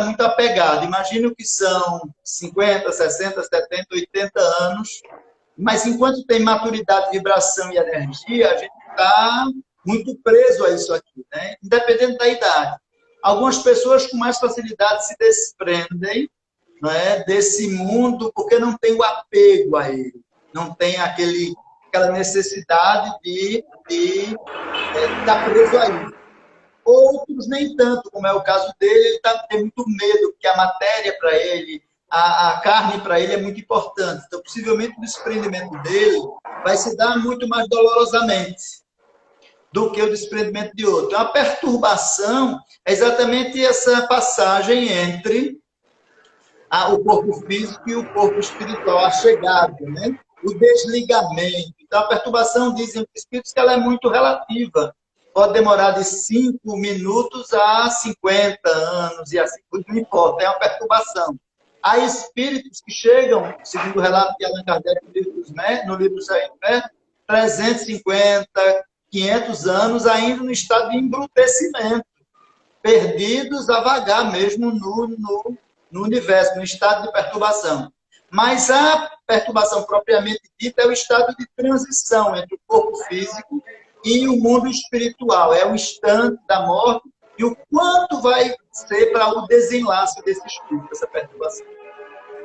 [SPEAKER 3] muito apegado. Imagino que são 50, 60, 70, 80 anos, mas enquanto tem maturidade, vibração e energia, a gente está muito preso a isso aqui, né? Independente da idade. Algumas pessoas com mais facilidade se desprendem, né, desse mundo porque não tem o apego a ele, não tem aquela necessidade de estar preso a ele. Outros nem tanto, como é o caso dele, ele tem muito medo, porque a matéria para ele, a carne para ele é muito importante. Então, possivelmente, o desprendimento dele vai se dar muito mais dolorosamente do que o desprendimento de outro. A perturbação é exatamente essa passagem entre o corpo físico e o corpo espiritual, a chegada, né? O desligamento. Então, a perturbação, dizem os espíritos, que ela é muito relativa. Pode demorar de 5 minutos a 50 anos, e assim, não importa, é uma perturbação. Há espíritos que chegam, segundo o relato de Allan Kardec no livro Céu e Inferno, 350, 500 anos ainda no estado de embrutecimento, perdidos a vagar mesmo no universo, no estado de perturbação. Mas a perturbação propriamente dita é o estado de transição entre o corpo físico e o mundo espiritual. É o instante da morte e o quanto vai ser para o desenlace desse espírito, dessa perturbação.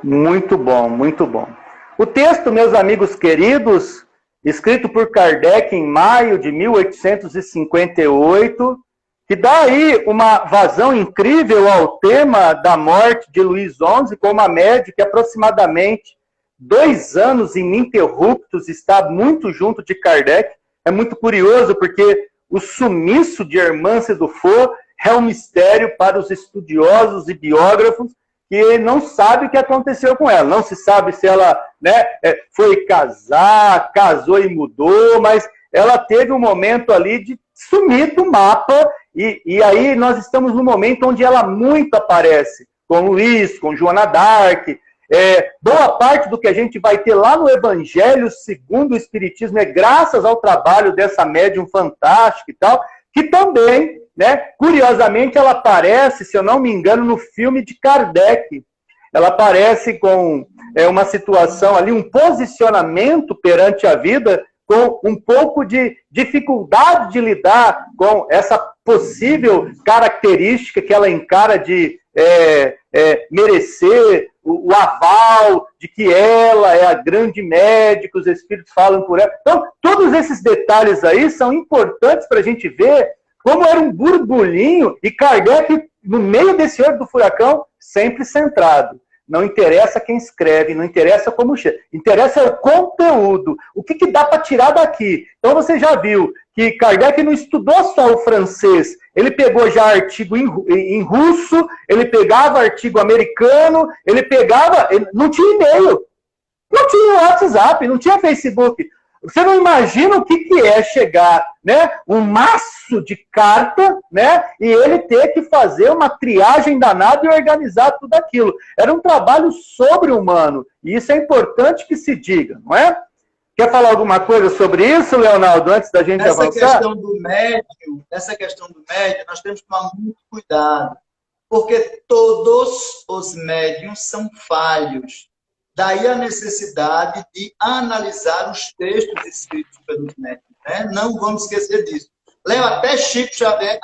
[SPEAKER 2] Muito bom, muito bom. O texto, meus amigos queridos, escrito por Kardec em maio de 1858, que dá aí uma vazão incrível ao tema da morte de Luís XI, com uma média que aproximadamente 2 anos ininterruptos está muito junto de Kardec. É muito curioso, porque o sumiço de Hermance Dufour é um mistério para os estudiosos e biógrafos, que não sabe o que aconteceu com ela. Não se sabe se ela, né, foi casar, casou e mudou, mas ela teve um momento ali de sumir do mapa, e aí nós estamos no momento onde ela muito aparece, com Luís, com Joana d'Arc. Boa parte do que a gente vai ter lá no Evangelho segundo o Espiritismo é graças ao trabalho dessa médium fantástica e tal, que também, né, curiosamente, ela aparece, se eu não me engano, no filme de Kardec. Ela aparece com uma situação ali, um posicionamento perante a vida, com um pouco de dificuldade de lidar com essa possível característica que ela encara de merecer o aval de que ela é a grande médica, os espíritos falam por ela. Então, todos esses detalhes aí são importantes para a gente ver como era um burburinho, e Kardec, no meio desse olho do furacão, sempre centrado. Não interessa quem escreve, não interessa como chega, interessa o conteúdo, o que dá para tirar daqui. Então você já viu que Kardec não estudou só o francês, ele pegou já artigo em russo, ele pegava artigo americano, ele não tinha e-mail, não tinha WhatsApp, não tinha Facebook. Você não imagina o que é chegar, né, um maço de carta, né, e ele ter que fazer uma triagem danada e organizar tudo aquilo. Era um trabalho sobre-humano, e isso é importante que se diga, não é? Quer falar alguma coisa sobre isso, Leonardo, antes da gente avançar?
[SPEAKER 3] Essa questão do médium, nós temos que tomar muito cuidado, porque todos os médiums são falhos. Daí a necessidade de analisar os textos escritos pelos médiuns. Né? Não vamos esquecer disso. Leva até Chico Xavier.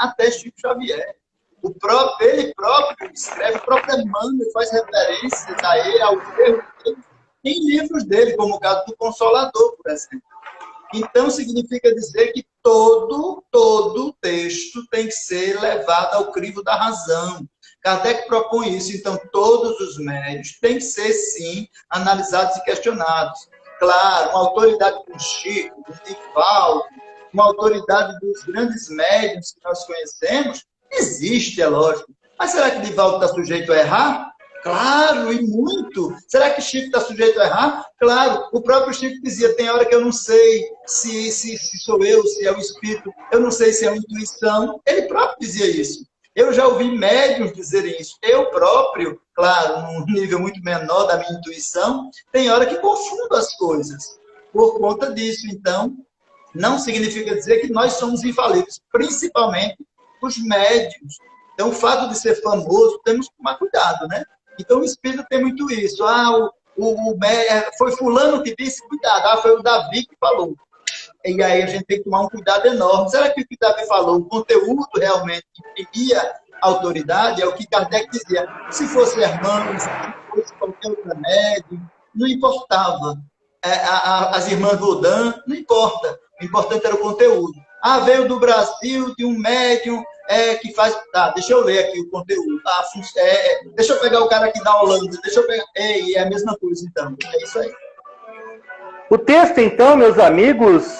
[SPEAKER 3] Ele próprio escreve, o próprio Emmanuel faz referências a ele, ao erro dele, em livros dele, como o caso do Consolador, por exemplo. Então, significa dizer que todo texto tem que ser levado ao crivo da razão. Kardec propõe isso, então todos os médios têm que ser, sim, analisados e questionados. Claro, uma autoridade como Chico, como Divaldo, uma autoridade dos grandes médios que nós conhecemos, existe, é lógico. Mas será que Divaldo está sujeito a errar? Claro, e muito. Será que Chico está sujeito a errar? Claro, o próprio Chico dizia, tem hora que eu não sei se sou eu, se é o espírito, eu não sei se é a intuição. Ele próprio dizia isso. Eu já ouvi médiuns dizerem isso. Eu próprio, claro, num nível muito menor da minha intuição, tem hora que confundo as coisas. Por conta disso, então, não significa dizer que nós somos infalíveis, principalmente os médiuns. Então, o fato de ser famoso, temos que tomar cuidado, né? Então, o espírito tem muito isso. Foi fulano que disse, cuidado. Foi o Davi que falou. E aí a gente tem que tomar um cuidado enorme. Será que o que Davi falou, o conteúdo realmente imprimia autoridade? É o que Kardec dizia. Se fosse irmãos, se fosse qualquer outra médium, não importava. As irmãs Vaudin, não importa. O importante era o conteúdo. Veio do Brasil de um médium que faz... deixa eu ler aqui o conteúdo. Deixa eu pegar o cara aqui da Holanda. Deixa eu pegar... É a mesma coisa, então. É isso aí.
[SPEAKER 2] O texto, então, meus amigos,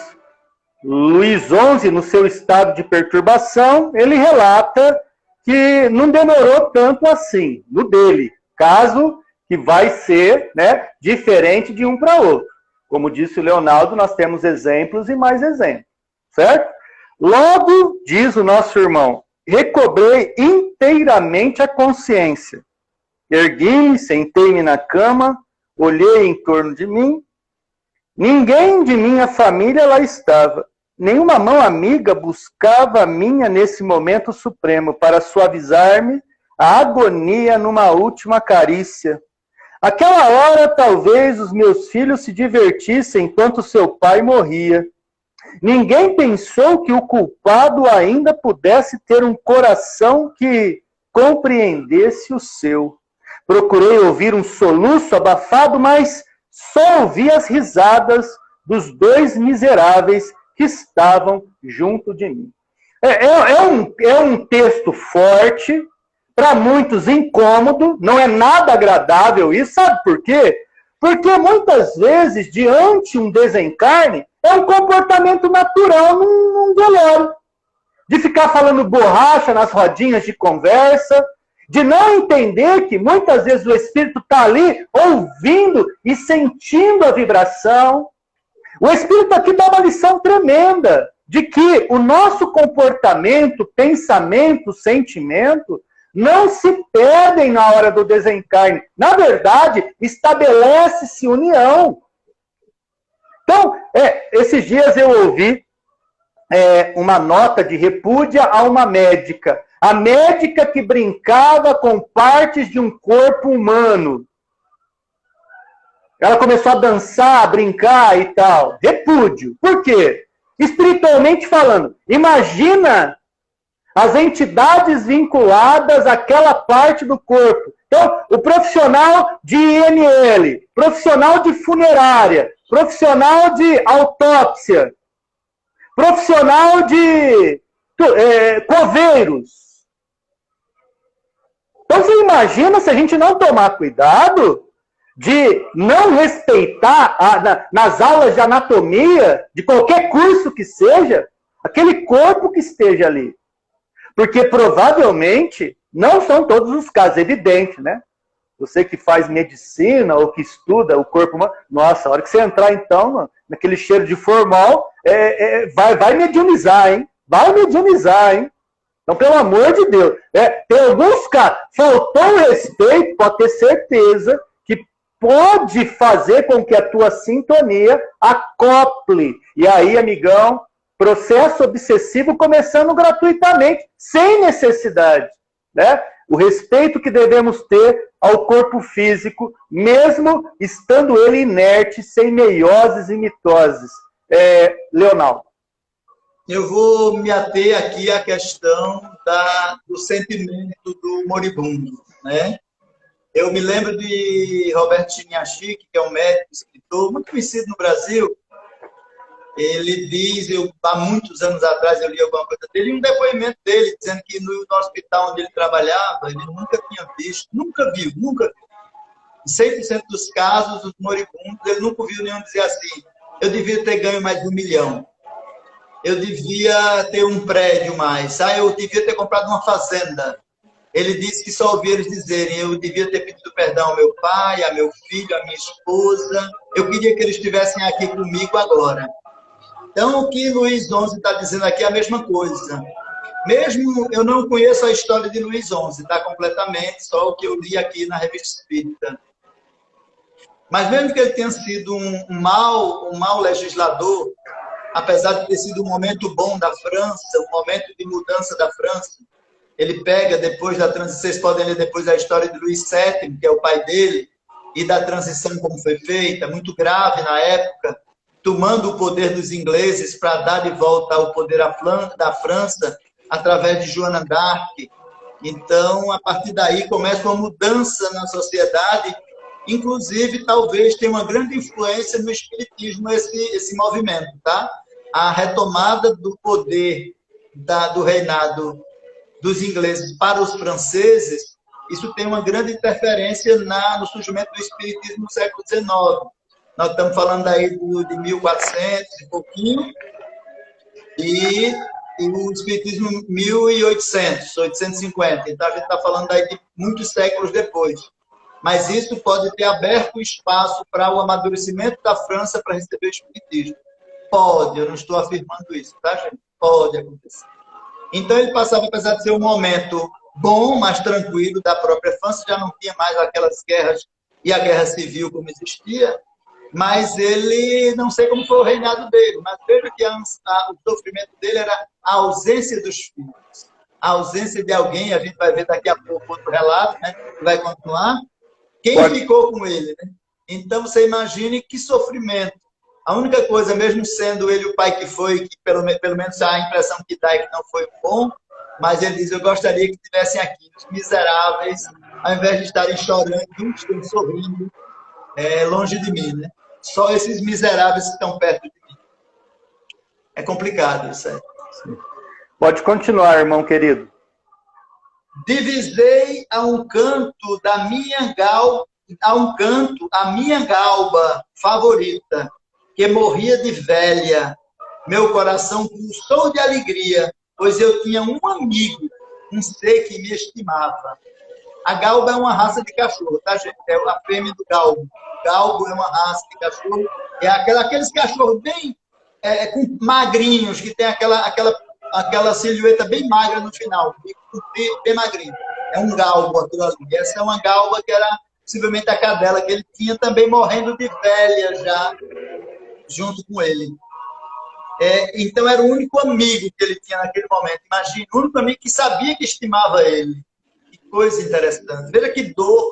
[SPEAKER 2] Luís XI, no seu estado de perturbação, ele relata que não demorou tanto assim, no dele, caso que vai ser, né, diferente de um para outro. Como disse o Leonardo, nós temos exemplos e mais exemplos, certo? Logo, diz o nosso irmão, recobrei inteiramente a consciência. Ergui-me, sentei-me na cama, olhei em torno de mim. Ninguém de minha família lá estava. Nenhuma mão amiga buscava a minha nesse momento supremo para suavizar-me a agonia numa última carícia. Aquela hora, talvez, os meus filhos se divertissem enquanto seu pai morria. Ninguém pensou que o culpado ainda pudesse ter um coração que compreendesse o seu. Procurei ouvir um soluço abafado, mas só ouvi as risadas dos dois miseráveis que estavam junto de mim. É um texto forte, para muitos incômodo, não é nada agradável isso, sabe por quê? Porque muitas vezes, diante de um desencarne, é um comportamento natural num velório. De ficar falando borracha nas rodinhas de conversa, de não entender que muitas vezes o espírito está ali ouvindo e sentindo a vibração. O espírito aqui dá uma lição tremenda de que o nosso comportamento, pensamento, sentimento não se perdem na hora do desencarne. Na verdade, estabelece-se união. Então, esses dias eu ouvi uma nota de repúdia a uma médica. A médica que brincava com partes de um corpo humano. Ela começou a dançar, a brincar e tal. Repúdio. Por quê? Espiritualmente falando, imagina as entidades vinculadas àquela parte do corpo. Então, o profissional de IML, profissional de funerária, profissional de autópsia, profissional de coveiros. Então, você imagina se a gente não tomar cuidado de não respeitar, nas aulas de anatomia, de qualquer curso que seja, aquele corpo que esteja ali. Porque provavelmente, não são todos os casos, evidente, né? Você que faz medicina ou que estuda o corpo humano, nossa, a hora que você entrar, então, naquele cheiro de formal, vai mediunizar, hein? Vai mediunizar, hein? Então, pelo amor de Deus, tem alguns casos, faltou o respeito, pode ter certeza que pode fazer com que a tua sintonia acople. E aí, amigão, processo obsessivo começando gratuitamente, sem necessidade, né? O respeito que devemos ter ao corpo físico, mesmo estando ele inerte, sem meioses e mitoses. Leonardo.
[SPEAKER 3] Eu vou me ater aqui à questão do sentimento do moribundo, né? Eu me lembro de Roberto Chiniachik, que é um médico, escritor, muito conhecido no Brasil. Ele diz, há muitos anos atrás eu li alguma coisa dele, um depoimento dele, dizendo que no hospital onde ele trabalhava, ele nunca tinha visto, nunca viu. Em 100% dos casos, os moribundos, ele nunca viu nenhum dizer assim, eu devia ter ganho mais de 1 milhão. Eu devia ter um prédio mais. Eu devia ter comprado uma fazenda. Ele disse que só ouvia eles dizerem, eu devia ter pedido perdão ao meu pai, a meu filho, a minha esposa. Eu queria que eles estivessem aqui comigo agora. Então, o que Luiz XI está dizendo aqui é a mesma coisa. Mesmo eu não conheço a história de Luiz XI, tá? Completamente, só o que eu li aqui na Revista Espírita. Mas mesmo que ele tenha sido um mau legislador, apesar de ter sido um momento bom da França, um momento de mudança da França, ele pega depois da transição, vocês podem ler depois a história de Luís VII, que é o pai dele, e da transição como foi feita, muito grave na época, tomando o poder dos ingleses para dar de volta ao poder da França através de Joana d'Arc. Então, a partir daí, começa uma mudança na sociedade, inclusive, talvez tenha uma grande influência no espiritismo esse movimento, tá? A retomada do poder do reinado dos ingleses para os franceses, isso tem uma grande interferência no surgimento do espiritismo no século XIX. Nós estamos falando aí de 1400 e pouquinho, e o espiritismo 1800, 850. Então, a gente está falando aí de muitos séculos depois. Mas isso pode ter aberto espaço para o amadurecimento da França para receber o espiritismo. Pode, eu não estou afirmando isso, tá, gente? Pode acontecer. Então, ele passava, apesar de ser um momento bom, mais tranquilo da própria França, já não tinha mais aquelas guerras e a guerra civil como existia, mas ele, não sei como foi o reinado dele, mas veja que o sofrimento dele era a ausência dos filhos, a ausência de alguém, a gente vai ver daqui a pouco outro relato, né, que vai continuar, quem ficou com ele, né? Então, você imagine que sofrimento. A única coisa, mesmo sendo ele o pai que foi, que pelo menos a impressão que dá é que não foi bom, mas ele diz, eu gostaria que estivessem aqui, os miseráveis, ao invés de estarem chorando, estão sorrindo, longe de mim, né? Só esses miseráveis que estão perto de mim. É complicado isso aí.
[SPEAKER 2] Pode continuar, irmão querido.
[SPEAKER 3] Divisei a um canto a minha galba favorita, que morria de velha. Meu coração pulsou de alegria, pois eu tinha um amigo, um ser que me estimava. A galba é uma raça de cachorro, tá, gente? É a fêmea do galbo. O galbo é uma raça de cachorro. É aqueles cachorros bem magrinhos, que tem aquela silhueta bem magra no final, bem magrinho. É um galbo aquilo ali. Essa é uma galba que era possivelmente a cadela que ele tinha, também morrendo de velha já, junto com ele. Então era o único amigo que ele tinha naquele momento. Imagina, o único amigo que sabia que estimava ele. Que coisa interessante. Veja que dor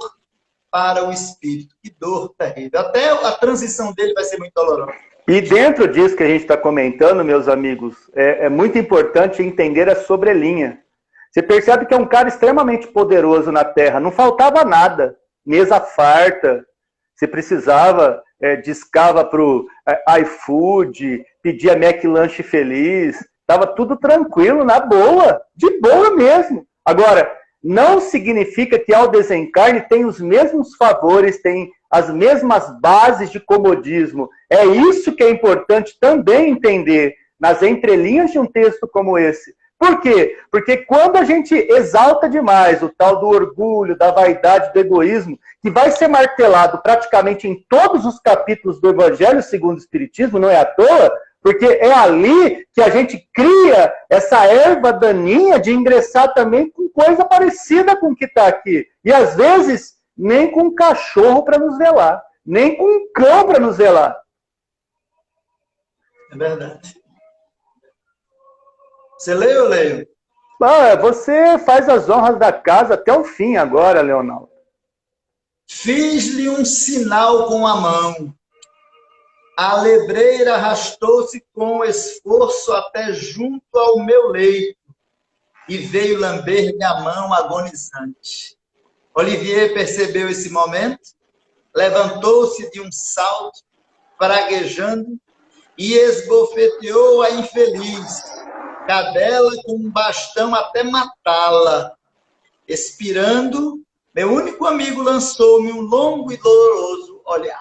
[SPEAKER 3] para o espírito, que dor terrível. Até a transição dele vai ser muito dolorosa.
[SPEAKER 2] E dentro disso que a gente está comentando, meus amigos, é muito importante entender a sobrelinha. Você percebe que é um cara extremamente poderoso na Terra. Não faltava nada. Mesa farta. Você precisava, discava para o iFood, pedia McLanche feliz. Estava tudo tranquilo, na boa. De boa mesmo. Agora, não significa que ao desencarne tem os mesmos favores, tem as mesmas bases de comodismo. É isso que é importante também entender nas entrelinhas de um texto como esse, Por quê? Porque quando a gente exalta demais o tal do orgulho, da vaidade, do egoísmo, que vai ser martelado praticamente em todos os capítulos do Evangelho segundo o Espiritismo, não é à toa, porque é ali que a gente cria essa erva daninha de ingressar também com coisa parecida com o que está aqui. E às vezes nem com um cachorro para nos velar, nem com um cão para nos velar.
[SPEAKER 3] É verdade. Você lê ou leio?
[SPEAKER 2] Você faz as honras da casa até o fim agora, Leonardo.
[SPEAKER 3] Fiz-lhe um sinal com a mão. A lebreira arrastou-se com esforço até junto ao meu leito e veio lamber-lhe a mão agonizante. Olivier percebeu esse momento, levantou-se de um salto, praguejando, e esbofeteou a infeliz, cadela com um bastão até matá-la. Expirando, meu único amigo lançou-me um longo e doloroso olhar.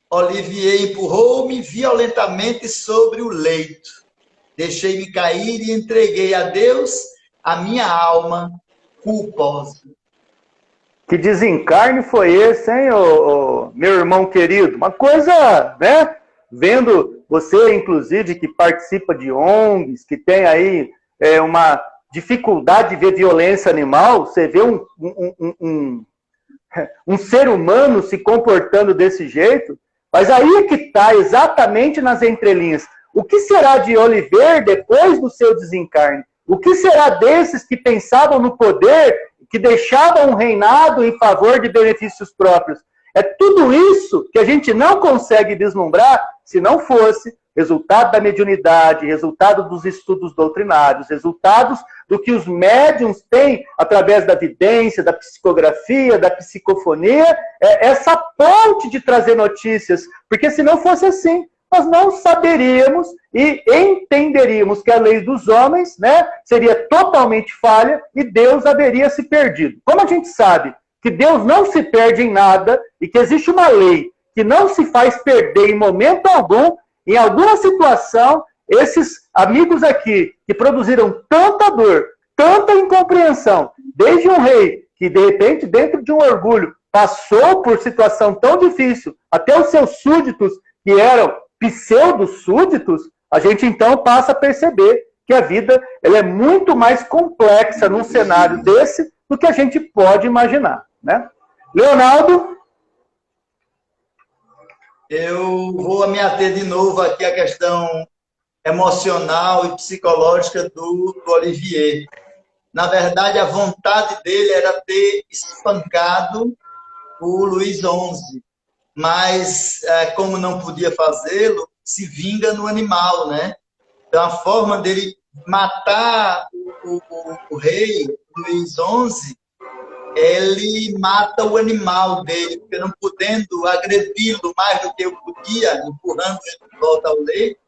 [SPEAKER 3] Olivier empurrou-me violentamente sobre o leito. Deixei-me cair e entreguei a Deus a minha alma culposa.
[SPEAKER 2] Que desencarne foi esse, hein, meu irmão querido? Uma coisa, né? Vendo você, inclusive, que participa de ONGs, que tem aí uma dificuldade de ver violência animal, você vê um ser humano se comportando desse jeito, mas aí é que está, exatamente nas entrelinhas. O que será de Olivier depois do seu desencarne? O que será desses que pensavam no poder, que deixavam um reinado em favor de benefícios próprios? É tudo isso que a gente não consegue vislumbrar se não fosse resultado da mediunidade, resultado dos estudos doutrinários, resultados do que os médiuns têm através da vidência, da psicografia, da psicofonia, essa ponte de trazer notícias, porque se não fosse assim, nós não saberíamos e entenderíamos que a lei dos homens, né, seria totalmente falha e Deus haveria se perdido. Como a gente sabe que Deus não se perde em nada e que existe uma lei que não se faz perder em momento algum, em alguma situação, esses amigos aqui que produziram tanta dor, tanta incompreensão, desde um rei que, de repente, dentro de um orgulho, passou por situação tão difícil, até os seus súditos, que eram pseudo-súditos, a gente então passa a perceber que a vida ela é muito mais complexa num cenário desse do que a gente pode imaginar, né? Leonardo?
[SPEAKER 3] Eu vou me ater de novo aqui à questão emocional e psicológica do Olivier. Na verdade, a vontade dele era ter espancado o Luís XI, mas como não podia fazê-lo, se vinga no animal, né? Então, a forma dele matar o rei Luís XI, ele mata o animal dele, porque não podendo agredi-lo mais do que eu podia, empurrando ele de volta ao leito,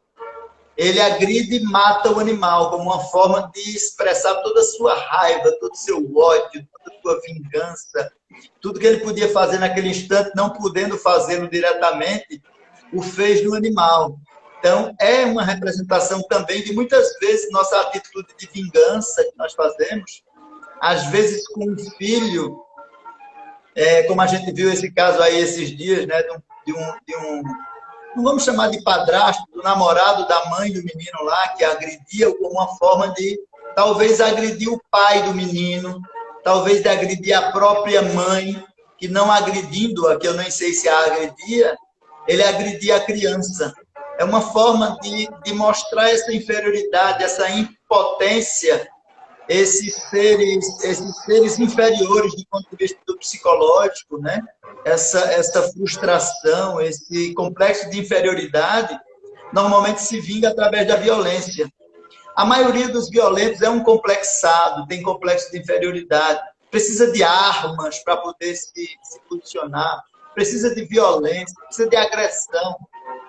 [SPEAKER 3] ele agride e mata o animal como uma forma de expressar toda a sua raiva, todo o seu ódio, toda a sua vingança, tudo que ele podia fazer naquele instante, não podendo fazê-lo diretamente, o fez no animal. Então, é uma representação também de muitas vezes nossa atitude de vingança que nós fazemos, às vezes com um filho, como a gente viu esse caso aí esses dias, né, de um não vamos chamar de padrasto, do namorado da mãe do menino lá, que agredia como uma forma de, talvez, agredir o pai do menino, talvez de agredir a própria mãe, que não agredindo-a, que eu nem sei se a agredia, ele agredia a criança. É uma forma de mostrar essa inferioridade, essa impotência, esses seres inferiores do ponto de vista do psicológico, né? Essa frustração, esse complexo de inferioridade, normalmente se vinga através da violência. A maioria dos violentos é um complexado, tem complexo de inferioridade, precisa de armas para poder se posicionar, precisa de violência, precisa de agressão.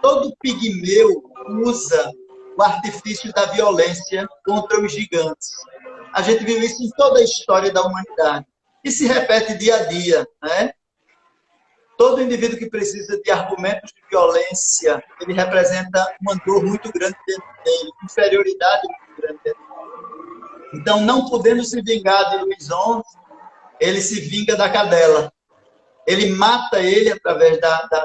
[SPEAKER 3] Todo pigmeu usa o artifício da violência contra os gigantes. A gente viu isso em toda a história da humanidade. E se repete dia a dia, né? todo indivíduo que precisa de argumentos de violência, ele representa uma dor muito grande dentro dele, inferioridade muito grande dentro dele. Então, não podendo se vingar de Luiz XI, ele se vinga da cadela. Ele mata ele através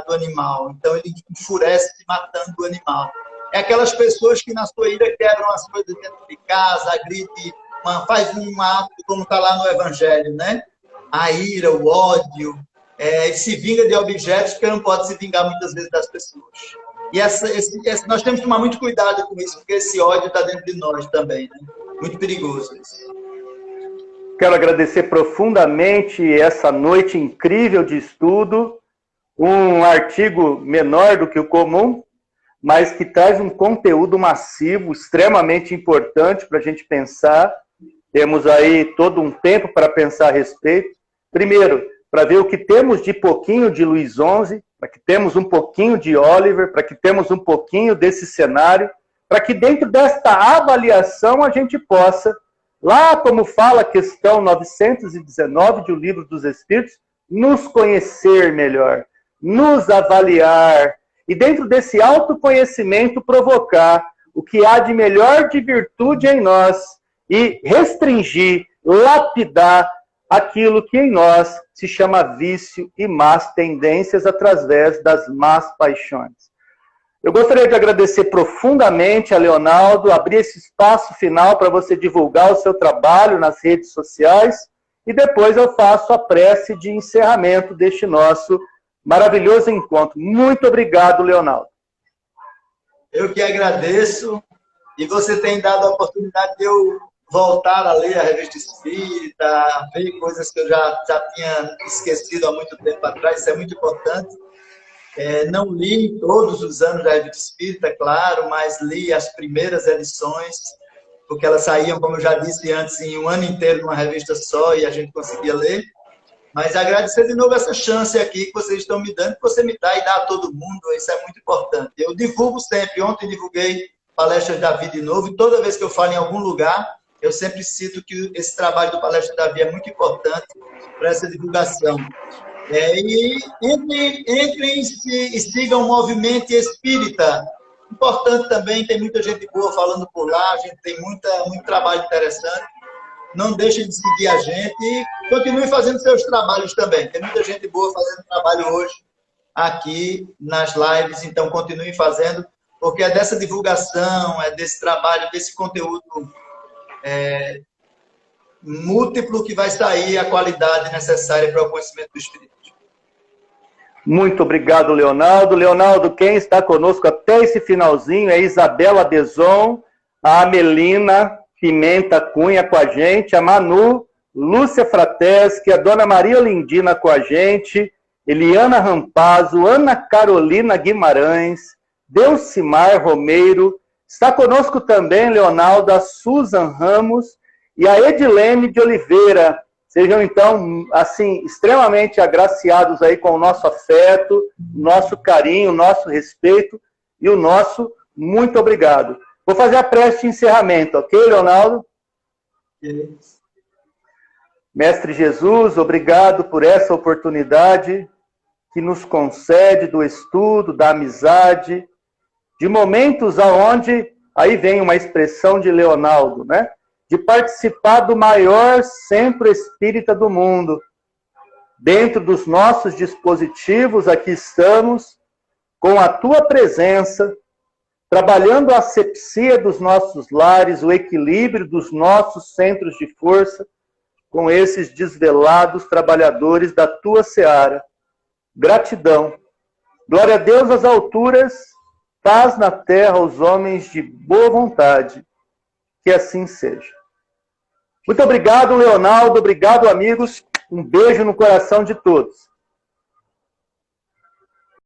[SPEAKER 3] do animal. Então, ele enfurece matando o animal. É aquelas pessoas que, na sua ira, quebram as coisas dentro de casa, agride, faz um ato, como está lá no Evangelho, né? A ira, o ódio, se vinga de objetos, porque não pode se vingar muitas vezes das pessoas. E nós temos que tomar muito cuidado com isso, porque esse ódio está dentro de nós também, né? Muito perigoso isso.
[SPEAKER 2] Quero agradecer profundamente essa noite incrível de estudo, um artigo menor do que o comum, mas que traz um conteúdo massivo, extremamente importante para a gente pensar. Temos aí todo um tempo para pensar a respeito. Primeiro, para ver o que temos de pouquinho de Luiz XI, para que temos um pouquinho de Oliver, para que temos um pouquinho desse cenário, para que dentro desta avaliação a gente possa, lá como fala a questão 919 do Livro dos Espíritos, nos conhecer melhor, nos avaliar, e dentro desse autoconhecimento provocar o que há de melhor de virtude em nós e restringir, lapidar aquilo que em nós se chama vício e más tendências através das más paixões. Eu gostaria de agradecer profundamente a Leonaldo, abrir esse espaço final para você divulgar o seu trabalho nas redes sociais e depois eu faço a prece de encerramento deste nosso maravilhoso encontro. Muito obrigado, Leonaldo.
[SPEAKER 3] Eu que agradeço e você tem dado a oportunidade de eu voltar a ler a Revista Espírita, a ver coisas que eu já tinha esquecido há muito tempo atrás, isso é muito importante. Não li todos os anos da Revista Espírita, claro, mas li as primeiras edições, porque elas saíam, como eu já disse antes, em um ano inteiro numa revista só e a gente conseguia ler. Mas agradecer de novo essa chance aqui que vocês estão me dando, que você me dá e dá a todo mundo, isso é muito importante. Eu divulgo sempre, ontem divulguei Palestras da Vida de novo, e toda vez que eu falo em algum lugar, eu sempre cito que esse trabalho do Palestra da Vida é muito importante para essa divulgação. E entrem e sigam o movimento espírita. Importante também, tem muita gente boa falando por lá, a gente tem muito trabalho interessante. Não deixem de seguir a gente e continue fazendo seus trabalhos também. Tem muita gente boa fazendo trabalho hoje aqui nas lives, então continuem fazendo, porque é dessa divulgação, é desse trabalho, desse conteúdo múltiplo que vai sair a qualidade necessária para o conhecimento do Espírito.
[SPEAKER 2] Muito obrigado, Leonaldo. Leonaldo, quem está conosco até esse finalzinho é Isabela Deson, a Amelina Pimenta Cunha com a gente, a Manu, Lúcia Frateschi, a Dona Maria Lindina com a gente, Eliana Rampazzo, Ana Carolina Guimarães, Delcimar Romeiro, está conosco também, Leonaldo, a Susan Ramos e a Edilene de Oliveira. Sejam, então, assim, extremamente agraciados aí com o nosso afeto, nosso carinho, nosso respeito e o nosso muito obrigado. Vou fazer a prece de encerramento, ok, Leonaldo? Mestre Jesus, obrigado por essa oportunidade que nos concede do estudo, da amizade, de momentos aonde, aí vem uma expressão de Leonaldo, né? De participar do maior centro espírita do mundo. Dentro dos nossos dispositivos, aqui estamos, com a tua presença, trabalhando a asepsia dos nossos lares, o equilíbrio dos nossos centros de força, com esses desvelados trabalhadores da tua seara. Gratidão. Glória a Deus às alturas, paz na terra aos homens de boa vontade. Que assim seja. Muito obrigado, Leonaldo. Obrigado, amigos. Um beijo no coração de todos.